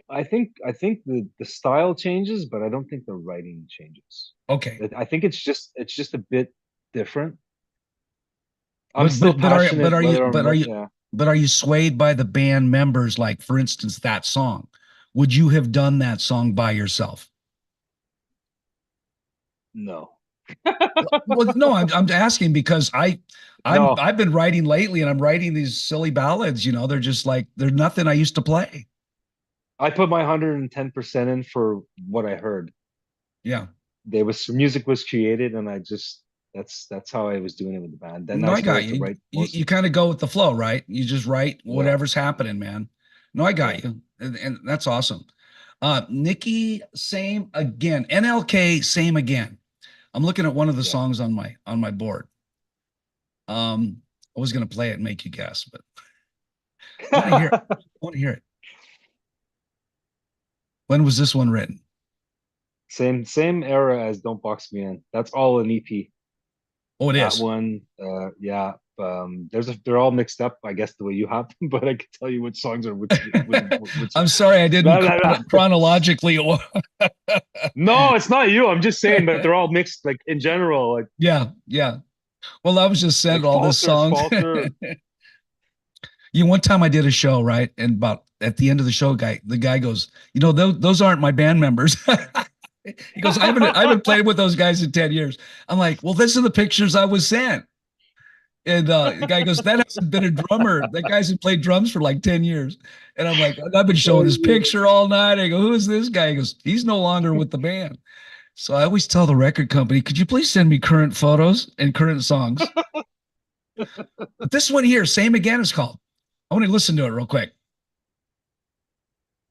I think the style changes, but I don't think the writing changes. Okay. I think it's just a bit different. I'm still But passionate are you whether I'm yeah. but are you swayed by the band members, like for instance that song? Would you have done that song by yourself? No. Well, no, I'm asking because No. I've been writing lately and I'm writing these silly ballads, they're just like they're nothing I used to play. I put my 110% in for what I heard. Yeah. There was music was created and I just that's how I was doing it with the band. Then No, I I got started to you. write most. You kind of go with the flow, right? You just write Yeah. whatever's happening, man. No, I Yeah. got you. And that's awesome. Nyki, same again. NLK, same again. I'm looking at one of the Yeah. songs on my board. I was gonna play it and make you guess, but I want to hear it. I want to hear it. When was this one written? Same era as Don't Box Me In. That's all an EP. Oh, it That is. one, yeah. They're all mixed up, I guess, the way you have them, but I can tell you which songs are which I'm sorry I didn't no, no, no. chronologically. No, it's not you. I'm just saying that they're all mixed, like in general, Yeah, yeah. Well, I was just like sent all this songs. falter. One time I did a show, right? And about at the end of the show, the guy goes, those aren't my band members. He goes, I haven't played with those guys in 10 years. I'm like, well, these are the pictures I was sent. And the guy goes, that hasn't been a drummer. That guy's been played drums for like 10 years. And I'm like, I've been showing his picture all night. I go, who is this guy? He goes, he's no longer with the band. So I always tell the record company, could you please send me current photos and current songs? But this one here, Same Again, is called. I want to listen to it real quick.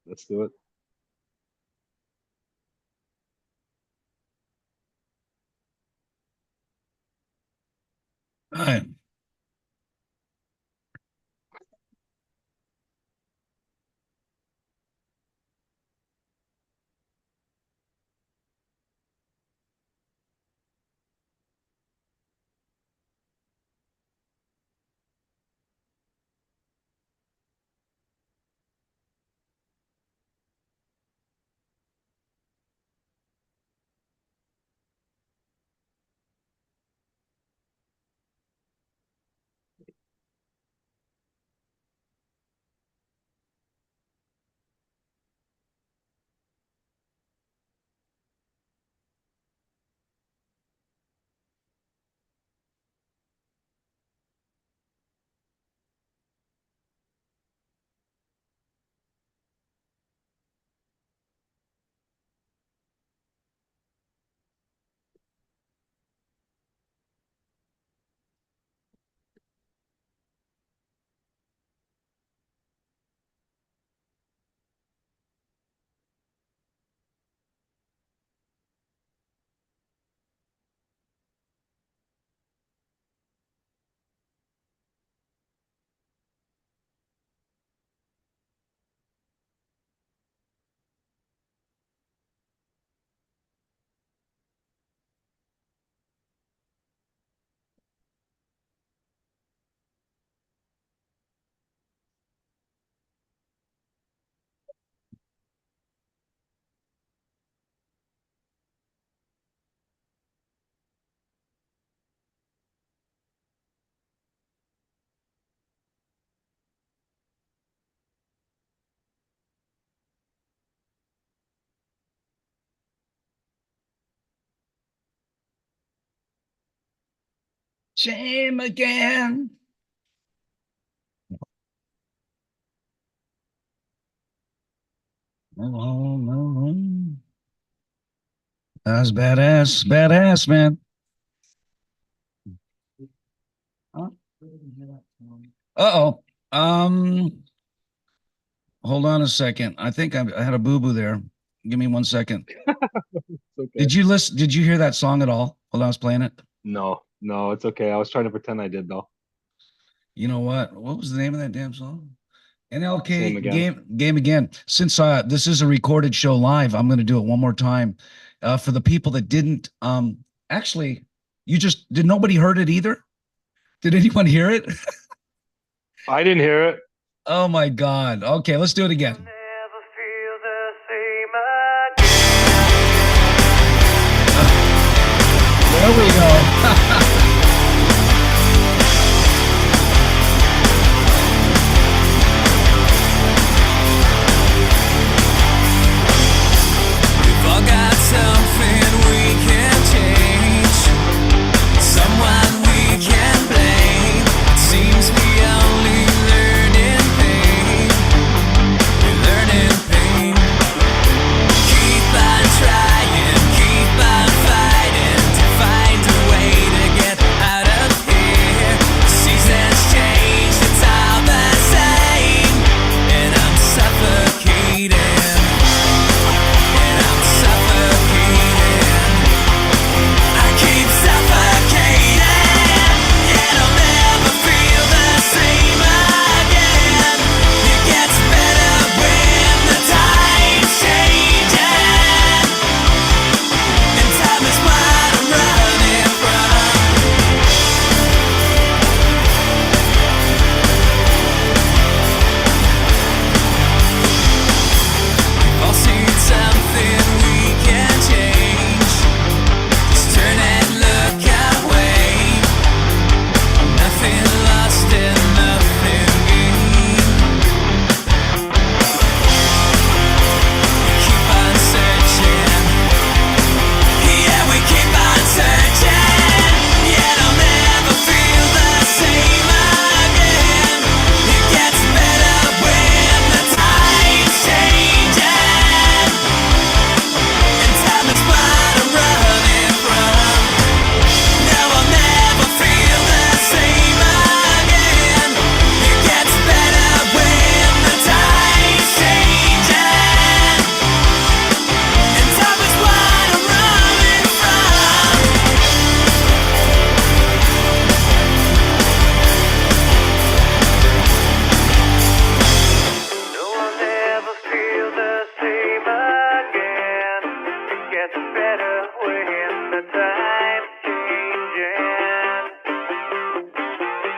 Let's do it. All right. Shame again. That's badass, man. Uh-oh. Hold on a second. I think I had a boo-boo there. Give me 1 second. Okay. Did you hear that song at all while I was playing it? No, it's okay. I was trying to pretend I did though. You know what? What was the name of that damn song? NLK Same again. game again. Since this is a recorded show live, I'm going to do it one more time. For the people that didn't, actually, did nobody heard it either? Did anyone hear it? I didn't hear it. Oh my God. Okay, let's do it again. Never feel the same again. There we go. We've all got something we can change, someone we can blame. It seems we only learn in pain. We learn in pain. Keep on trying, keep on fighting to find a way to get out of here. Seasons change, it's all the same, and I'm suffocating. And I'm suffocating. I keep suffocating, yet I'll never feel the same again. It gets better when the time's changing, and time is what I'm running from. We've all seen something we can change. Just turn and look away. Nothing lost and nothing gained. We keep on searching. Yeah, we keep on searching. Yet I'll never feel the same again. It gets better when the time's changing, and time is what I'm running from. No, I'll never feel the same again. It gets better when the time's changing, and time is what I'm running from. No, I'll never feel the same again. It gets better when the time's changing.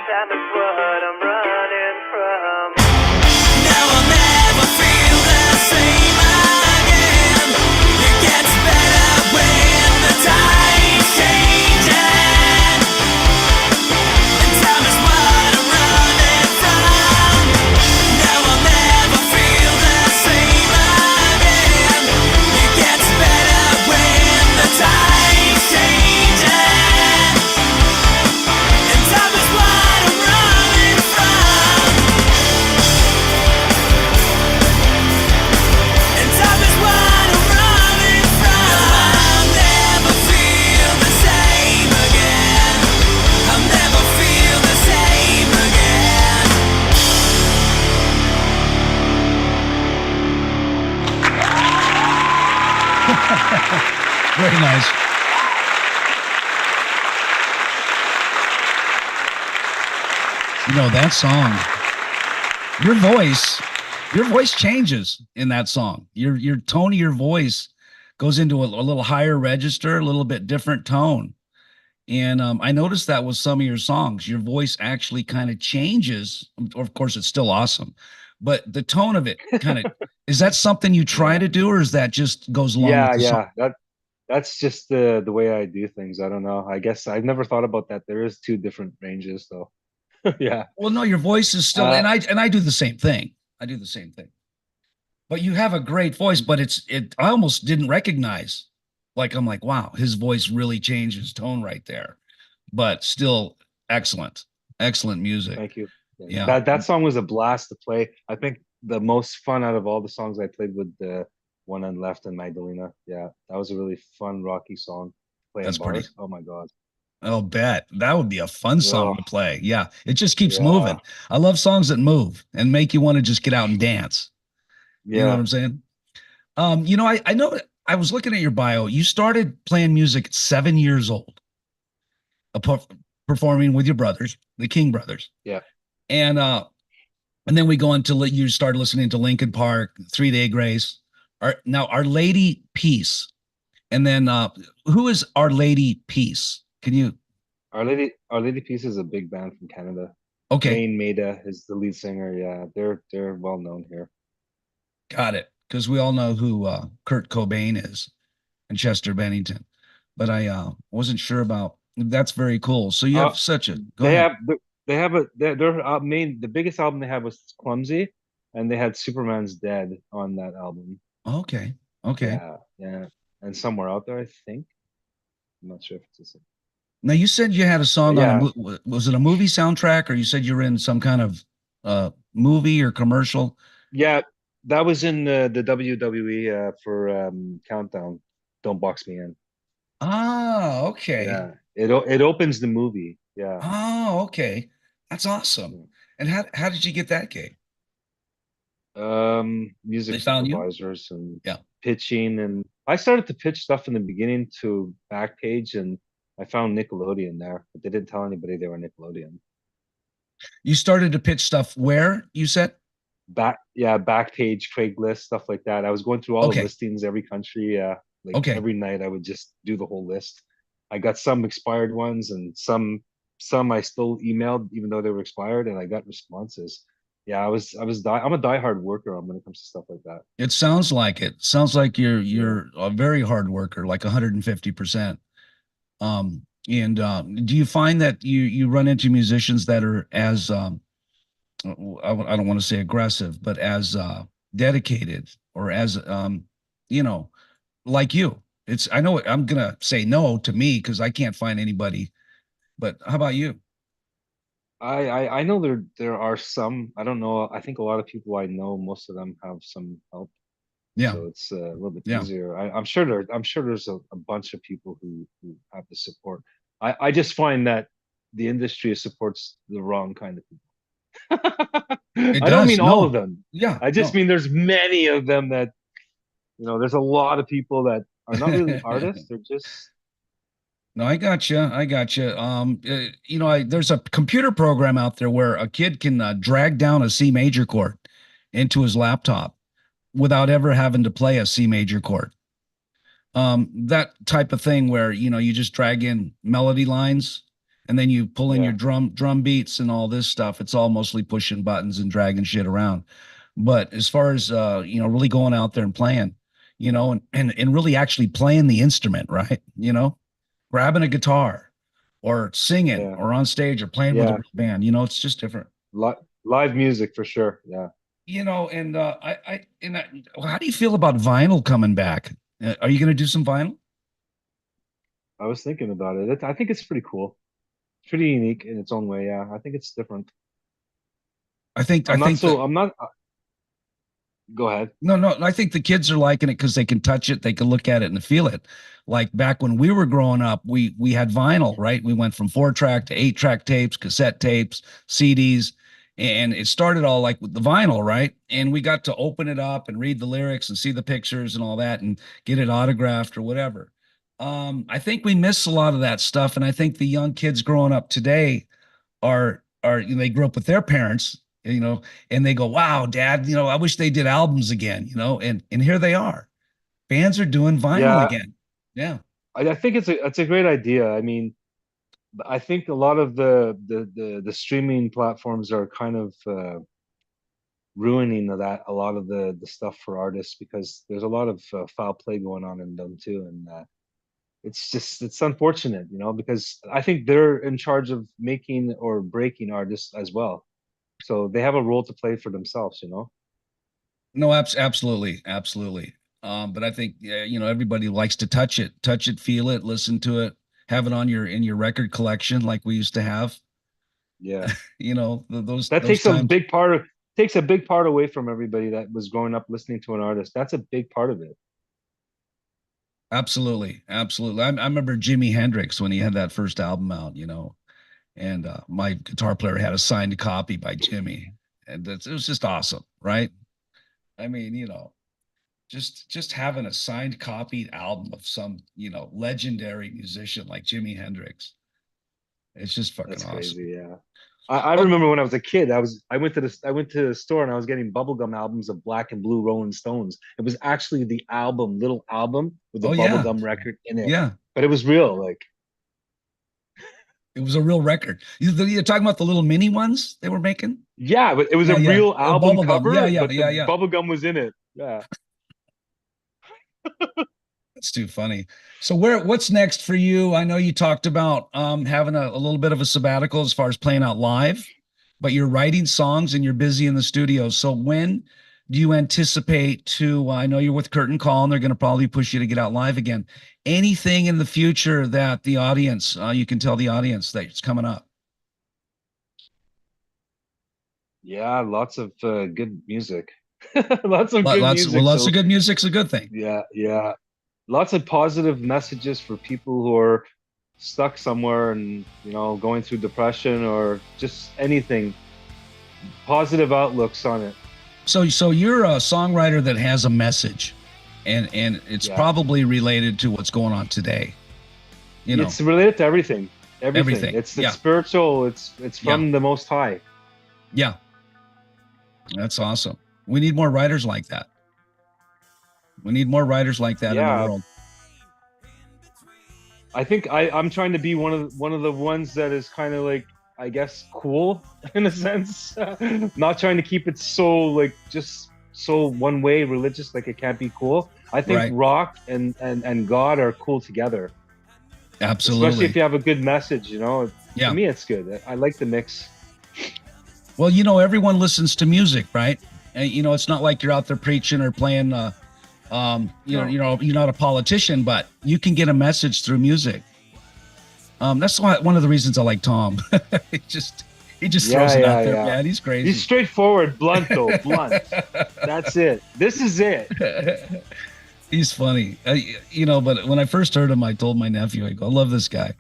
Time is what I'm running from. No, I'll never feel the same again. It gets better when the time's changing, and time is what I'm running from. No, I'll never feel the same again. It gets better when the time's changing, and time is what I'm running from. And time is what I'm running from. I'll never feel the same again. I'll never feel the same again. Very nice. You know, that song, your voice changes in that song. Your tone of your voice goes into a little higher register, a little bit different tone. And I noticed that with some of your songs, your voice actually kind of changes. Of course, it's still awesome, but the tone of it kind of, is that something you try to do, or is that just goes along Yeah, with the song? that's just the way I do things. I don't know. I guess I've never thought about that. There is two different ranges though. Yeah. Well, no, your voice is still, and I do the same thing. I do the same thing. But you have a great voice, but I almost didn't recognize. Like, I'm like, wow, his voice really changed his tone right there. But still, Excellent, excellent music. Thank you. Yeah. Yeah, That song was a blast to play. I think the most fun out of all the songs I played with the one on Left and Magdalena. Yeah, that was a really fun rocky song to play in that's pretty. bars. Oh my God. I'll bet that would be a fun Oh song to play. Yeah, it just keeps yeah, moving. I love songs that move and make you want to just get out and dance. You know what yeah. I'm saying? I know I was looking at your bio. You started playing music at 7 years old, per- performing with your brothers, the King brothers, Yeah. and and then we go into you started listening to Linkin Park, 3 Day Grace. Our Lady Peace, and then who is Our Lady Peace? Can you? Our Lady Peace is a big band from Canada. Okay, Wayne Maida is the lead singer. Yeah, they're well known here. got it. Because we all know who Kurt Cobain is and Chester Bennington, but I wasn't sure about. That's very cool. So you Uh, have such a. Go they ahead. have they have a their main the biggest album they had was Clumsy, and they had Superman's Dead on that album. Okay. Okay. Yeah, yeah, and Somewhere Out There, I think. I'm not sure if it's the same. Now you said you had a But song on yeah, was it a movie soundtrack, or you said you were in some kind of movie or commercial? yeah, that was in the WWE for Countdown. Don't Box Me In. Ah, okay. Yeah, it opens the movie. Yeah. Oh, okay. That's awesome. And how did you get that gig? Music They found you? supervisors and Yeah. pitching, and I started to pitch stuff in the beginning to Backpage, and I found Nickelodeon there, but they didn't tell anybody they were Nickelodeon. You started to pitch stuff where you said? Yeah, Backpage, Craigslist, stuff like that. I was going through all the Okay. listings, every country. Like Okay. every night, I would just do the whole list. I got some expired ones, and some I still emailed even though they were expired, and I got responses. Yeah, I'm a diehard worker when it comes to stuff like that. It sounds like it. Sounds like you're Yeah. you're a very hard worker, like 150%. And do you find that you run into musicians that are as I don't want to say aggressive, but as dedicated or as you know, like you? It's I know I'm gonna say no to me because I can't find anybody. But how about you? I know there are some. I don't know. I think a lot of people I know, most of them have some help, Yeah, so it's a little bit yeah. easier. I'm sure there's a bunch of people who have the support. I just find that the industry supports the wrong kind of people. It I don't does. mean all No. of them. Yeah, I just no. mean there's many of them that, there's a lot of people that are not really artists. They're just No, I got you. I got you. There's a computer program out there where a kid can drag down a C major chord into his laptop without ever having to play a C major chord. That type of thing where you just drag in melody lines and then you pull in your yeah, drum beats and all this stuff. It's all mostly pushing buttons and dragging shit around. But as far as really going out there and playing, and really actually playing the instrument, right? Grabbing a guitar or singing yeah, or on stage or playing with a yeah. real band, it's just different. Live music for sure. Yeah. And how do you feel about vinyl coming back? Are you going to do some vinyl? I was thinking about it. I think it's pretty cool. It's pretty unique in its own way. Yeah, I think it's different. I think that I'm not. Go ahead. no, I think the kids are liking it because they can touch it, they can look at it and feel it. Like back when we were growing up, we had vinyl, right? We went from 4-track to 8-track tapes, cassette tapes, CDs, and it started all like with the vinyl, right? And we got to open it up and read the lyrics and see the pictures and all that and get it autographed or whatever. I think we miss a lot of that stuff, and I think the young kids growing up today are they grew up with their parents, and they go, "Wow, Dad, I wish they did albums again," and here they are. Bands are doing vinyl Yeah, again. Yeah. I think it's a great idea. I mean, I think a lot of the streaming platforms are kind of ruining that a lot of the stuff for artists because there's a lot of foul play going on in them too, and it's unfortunate, because I think they're in charge of making or breaking artists as well. So they have a role to play for themselves. No, absolutely, absolutely. But I think yeah, everybody likes to touch it, feel it, listen to it, have it on your in your record collection like we used to have. Yeah. Those That those times. takes a big part away from everybody that was growing up listening to an artist. That's a big part of it. Absolutely, absolutely. I remember Jimi Hendrix when he had that first album out, and my guitar player had a signed copy by Jimmy, and it was just awesome, right? I mean, just having a signed copied album of some, legendary musician like Jimi Hendrix, it's just fucking That's awesome. crazy. Yeah. I Oh, remember when I was a kid, I went to the store and I was getting bubblegum albums of Black and Blue Rolling Stones. It was actually the little album with the oh yeah, bubblegum record in it. yeah. But it was real. Like, It was a real record. You're talking about the little mini ones they were making? yeah, but it was Yeah, a yeah. real album Bubblegum. Yeah, cover, yeah, but the yeah, yeah. bubblegum was in it. Yeah. That's too funny. So what's next for you? I know you talked about having a little bit of a sabbatical as far as playing out live, but you're writing songs and you're busy in the studio. So when do you anticipate to I know you're with Curtain Call and they're going to probably push you to get out live again. Anything in the future that the audience you can tell the audience that it's coming up? Yeah, lots of good music. Lots of good music. Lots So of good music's a good thing. yeah, yeah. Lots of positive messages for people who are stuck somewhere and, going through depression or just anything. Positive outlooks on it. So you're a songwriter that has a message, and it's Yeah. probably related to what's going on today. It's related to everything. Everything. It's Yeah. spiritual. It's from the Most High. Yeah, that's awesome. We need more writers like that. We need more writers like that in Yeah. the world. I think I'm trying to be one of the ones that is kind of like, I guess, cool in a sense. Not trying to keep it so like just so one way religious, like it can't be cool. I think Right. rock and God are cool together. Absolutely. Especially if you have a good message, Yeah. To me, it's good. I like the mix. Well, everyone listens to music, right? And, it's not like you're out there preaching or playing. No. You're not a politician, but you can get a message through music. That's one of the reasons I like Tom. he just throws it out there, man. He's crazy. He's straightforward, blunt though, blunt. That's it. This is it. He's funny, but when I first heard him, I told my nephew, I go, I love this guy.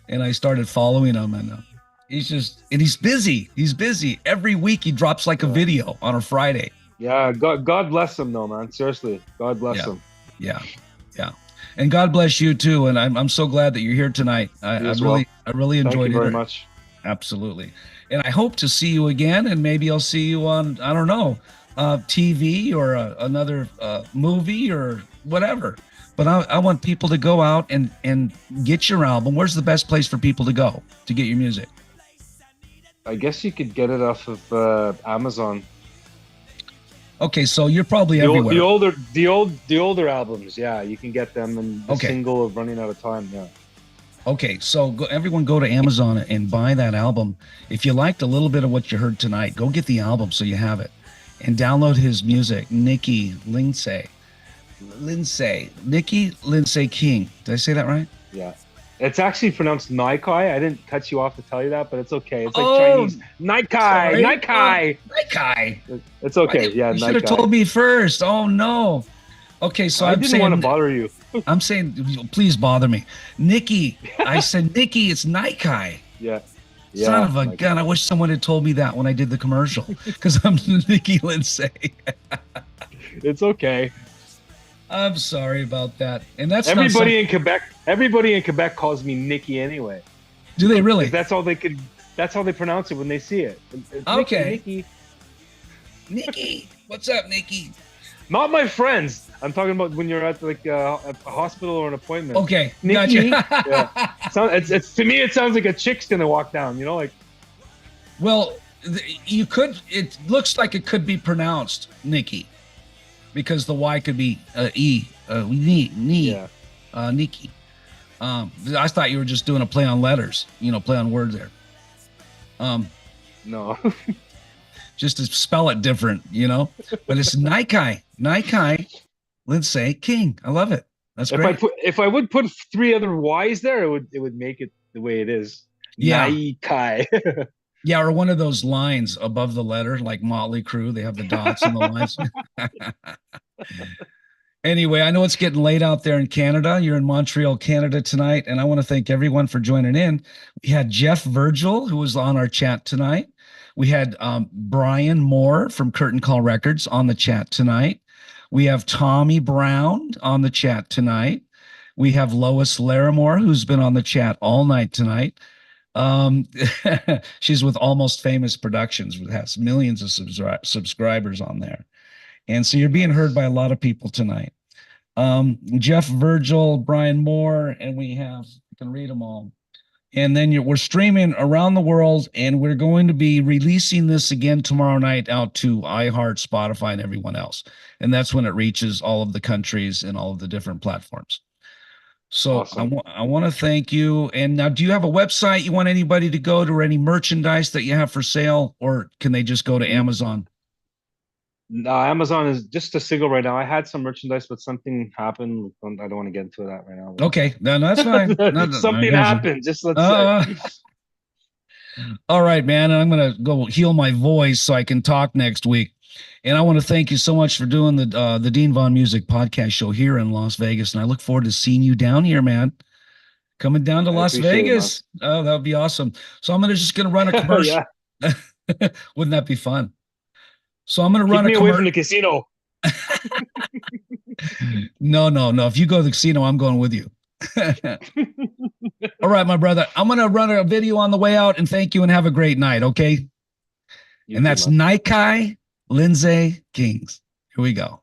And I started following him, and he's busy. He's busy. Every week he drops like a video on a Friday. Yeah, God bless him though, man. Seriously, God bless him. Yeah. And God bless you too. And I'm so glad that you're here tonight. I really enjoyed it. Thank you very much. Absolutely. And I hope to see you again, and maybe I'll see you on, I don't know, TV or another movie or whatever. But I want people to go out and get your album. Where's the best place for people to go to get your music? I guess you could get it off of Amazon. Okay, so you're probably everywhere. The older albums, yeah, you can get them in the single of Running Out of Time. Yeah. Okay, so everyone go to Amazon and buy that album. If you liked a little bit of what you heard tonight, go get the album so you have it, and download his music. Nyki Lindsay King. Did I say that right? Yeah. It's actually pronounced Nyki. I didn't cut you off to tell you that, but it's okay. It's like Chinese. Nyki. It's okay. Yeah, you should have told me first. Oh no. Okay, so I didn't want to bother you. I'm saying, please bother me, Nyki. I said Nyki. It's Nyki. Yeah. Son of a gun! I wish someone had told me that when I did the commercial, because I'm Nyki Lindsay. It's okay. I'm sorry about that. And that's everybody in Quebec. Everybody in Quebec calls me Nyki anyway. Do they really? That's how they pronounce it when they see it. It's okay. Nyki. What's up, Nyki? Not my friends. I'm talking about when you're at like a hospital or an appointment. Okay, Nyki. gotcha. Yeah. It's to me. It sounds like a chick's gonna walk down. Like. Well, you could. It looks like it could be pronounced Nyki, because the Y could be E. Nyki. I thought you were just doing a play on letters. Play on words there. No. Just to spell it different, but it's Nyki Lindsay King. I love it. That's great. If I would put 3 other Y's there, it would make it the way it is. Yeah. Nyki. Yeah, or one of those lines above the letter, like Motley Crue. They have the dots and the lines. Anyway, I know it's getting late out there in Canada. You're in Montreal, Canada tonight, and I want to thank everyone for joining in. We had Jeff Virgil, who was on our chat tonight. We had Brian Moore from Curtain Call Records on the chat tonight. We have Tommy Brown on the chat tonight. We have Lois Larimore, who's been on the chat all night tonight. She's with Almost Famous Productions, which has millions of subscribers on there. And so you're being heard by a lot of people tonight. Jeff Virgil, Brian Moore, and we have, I can read them all. And then we're streaming around the world, and we're going to be releasing this again tomorrow night out to iHeart, Spotify, and everyone else. And that's when it reaches all of the countries and all of the different platforms. So awesome. I want to thank you. And now, do you have a website you want anybody to go to, or any merchandise that you have for sale, or can they just go to Amazon? No, Amazon is just a single right now. I had some merchandise, but something happened. I don't want to get into that right now. Okay, no, that's fine. Something happened. Just let's say. All right, man. I'm gonna go heal my voice so I can talk next week. And I want to thank you so much for doing the Dean Vaughn Music Podcast Show here in Las Vegas. And I look forward to seeing you down here, man. Coming down to Las Vegas. Oh, that would be awesome. So I'm just gonna run a commercial. Wouldn't that be fun? So I'm going to run a commercial. Away from the casino. No. If you go to the casino, I'm going with you. All right, my brother. I'm going to run a video on the way out, and thank you and have a great night, okay? And that's Nyki, Lindsay, Kings. Here we go.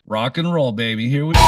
Rock and roll, baby. Here we go.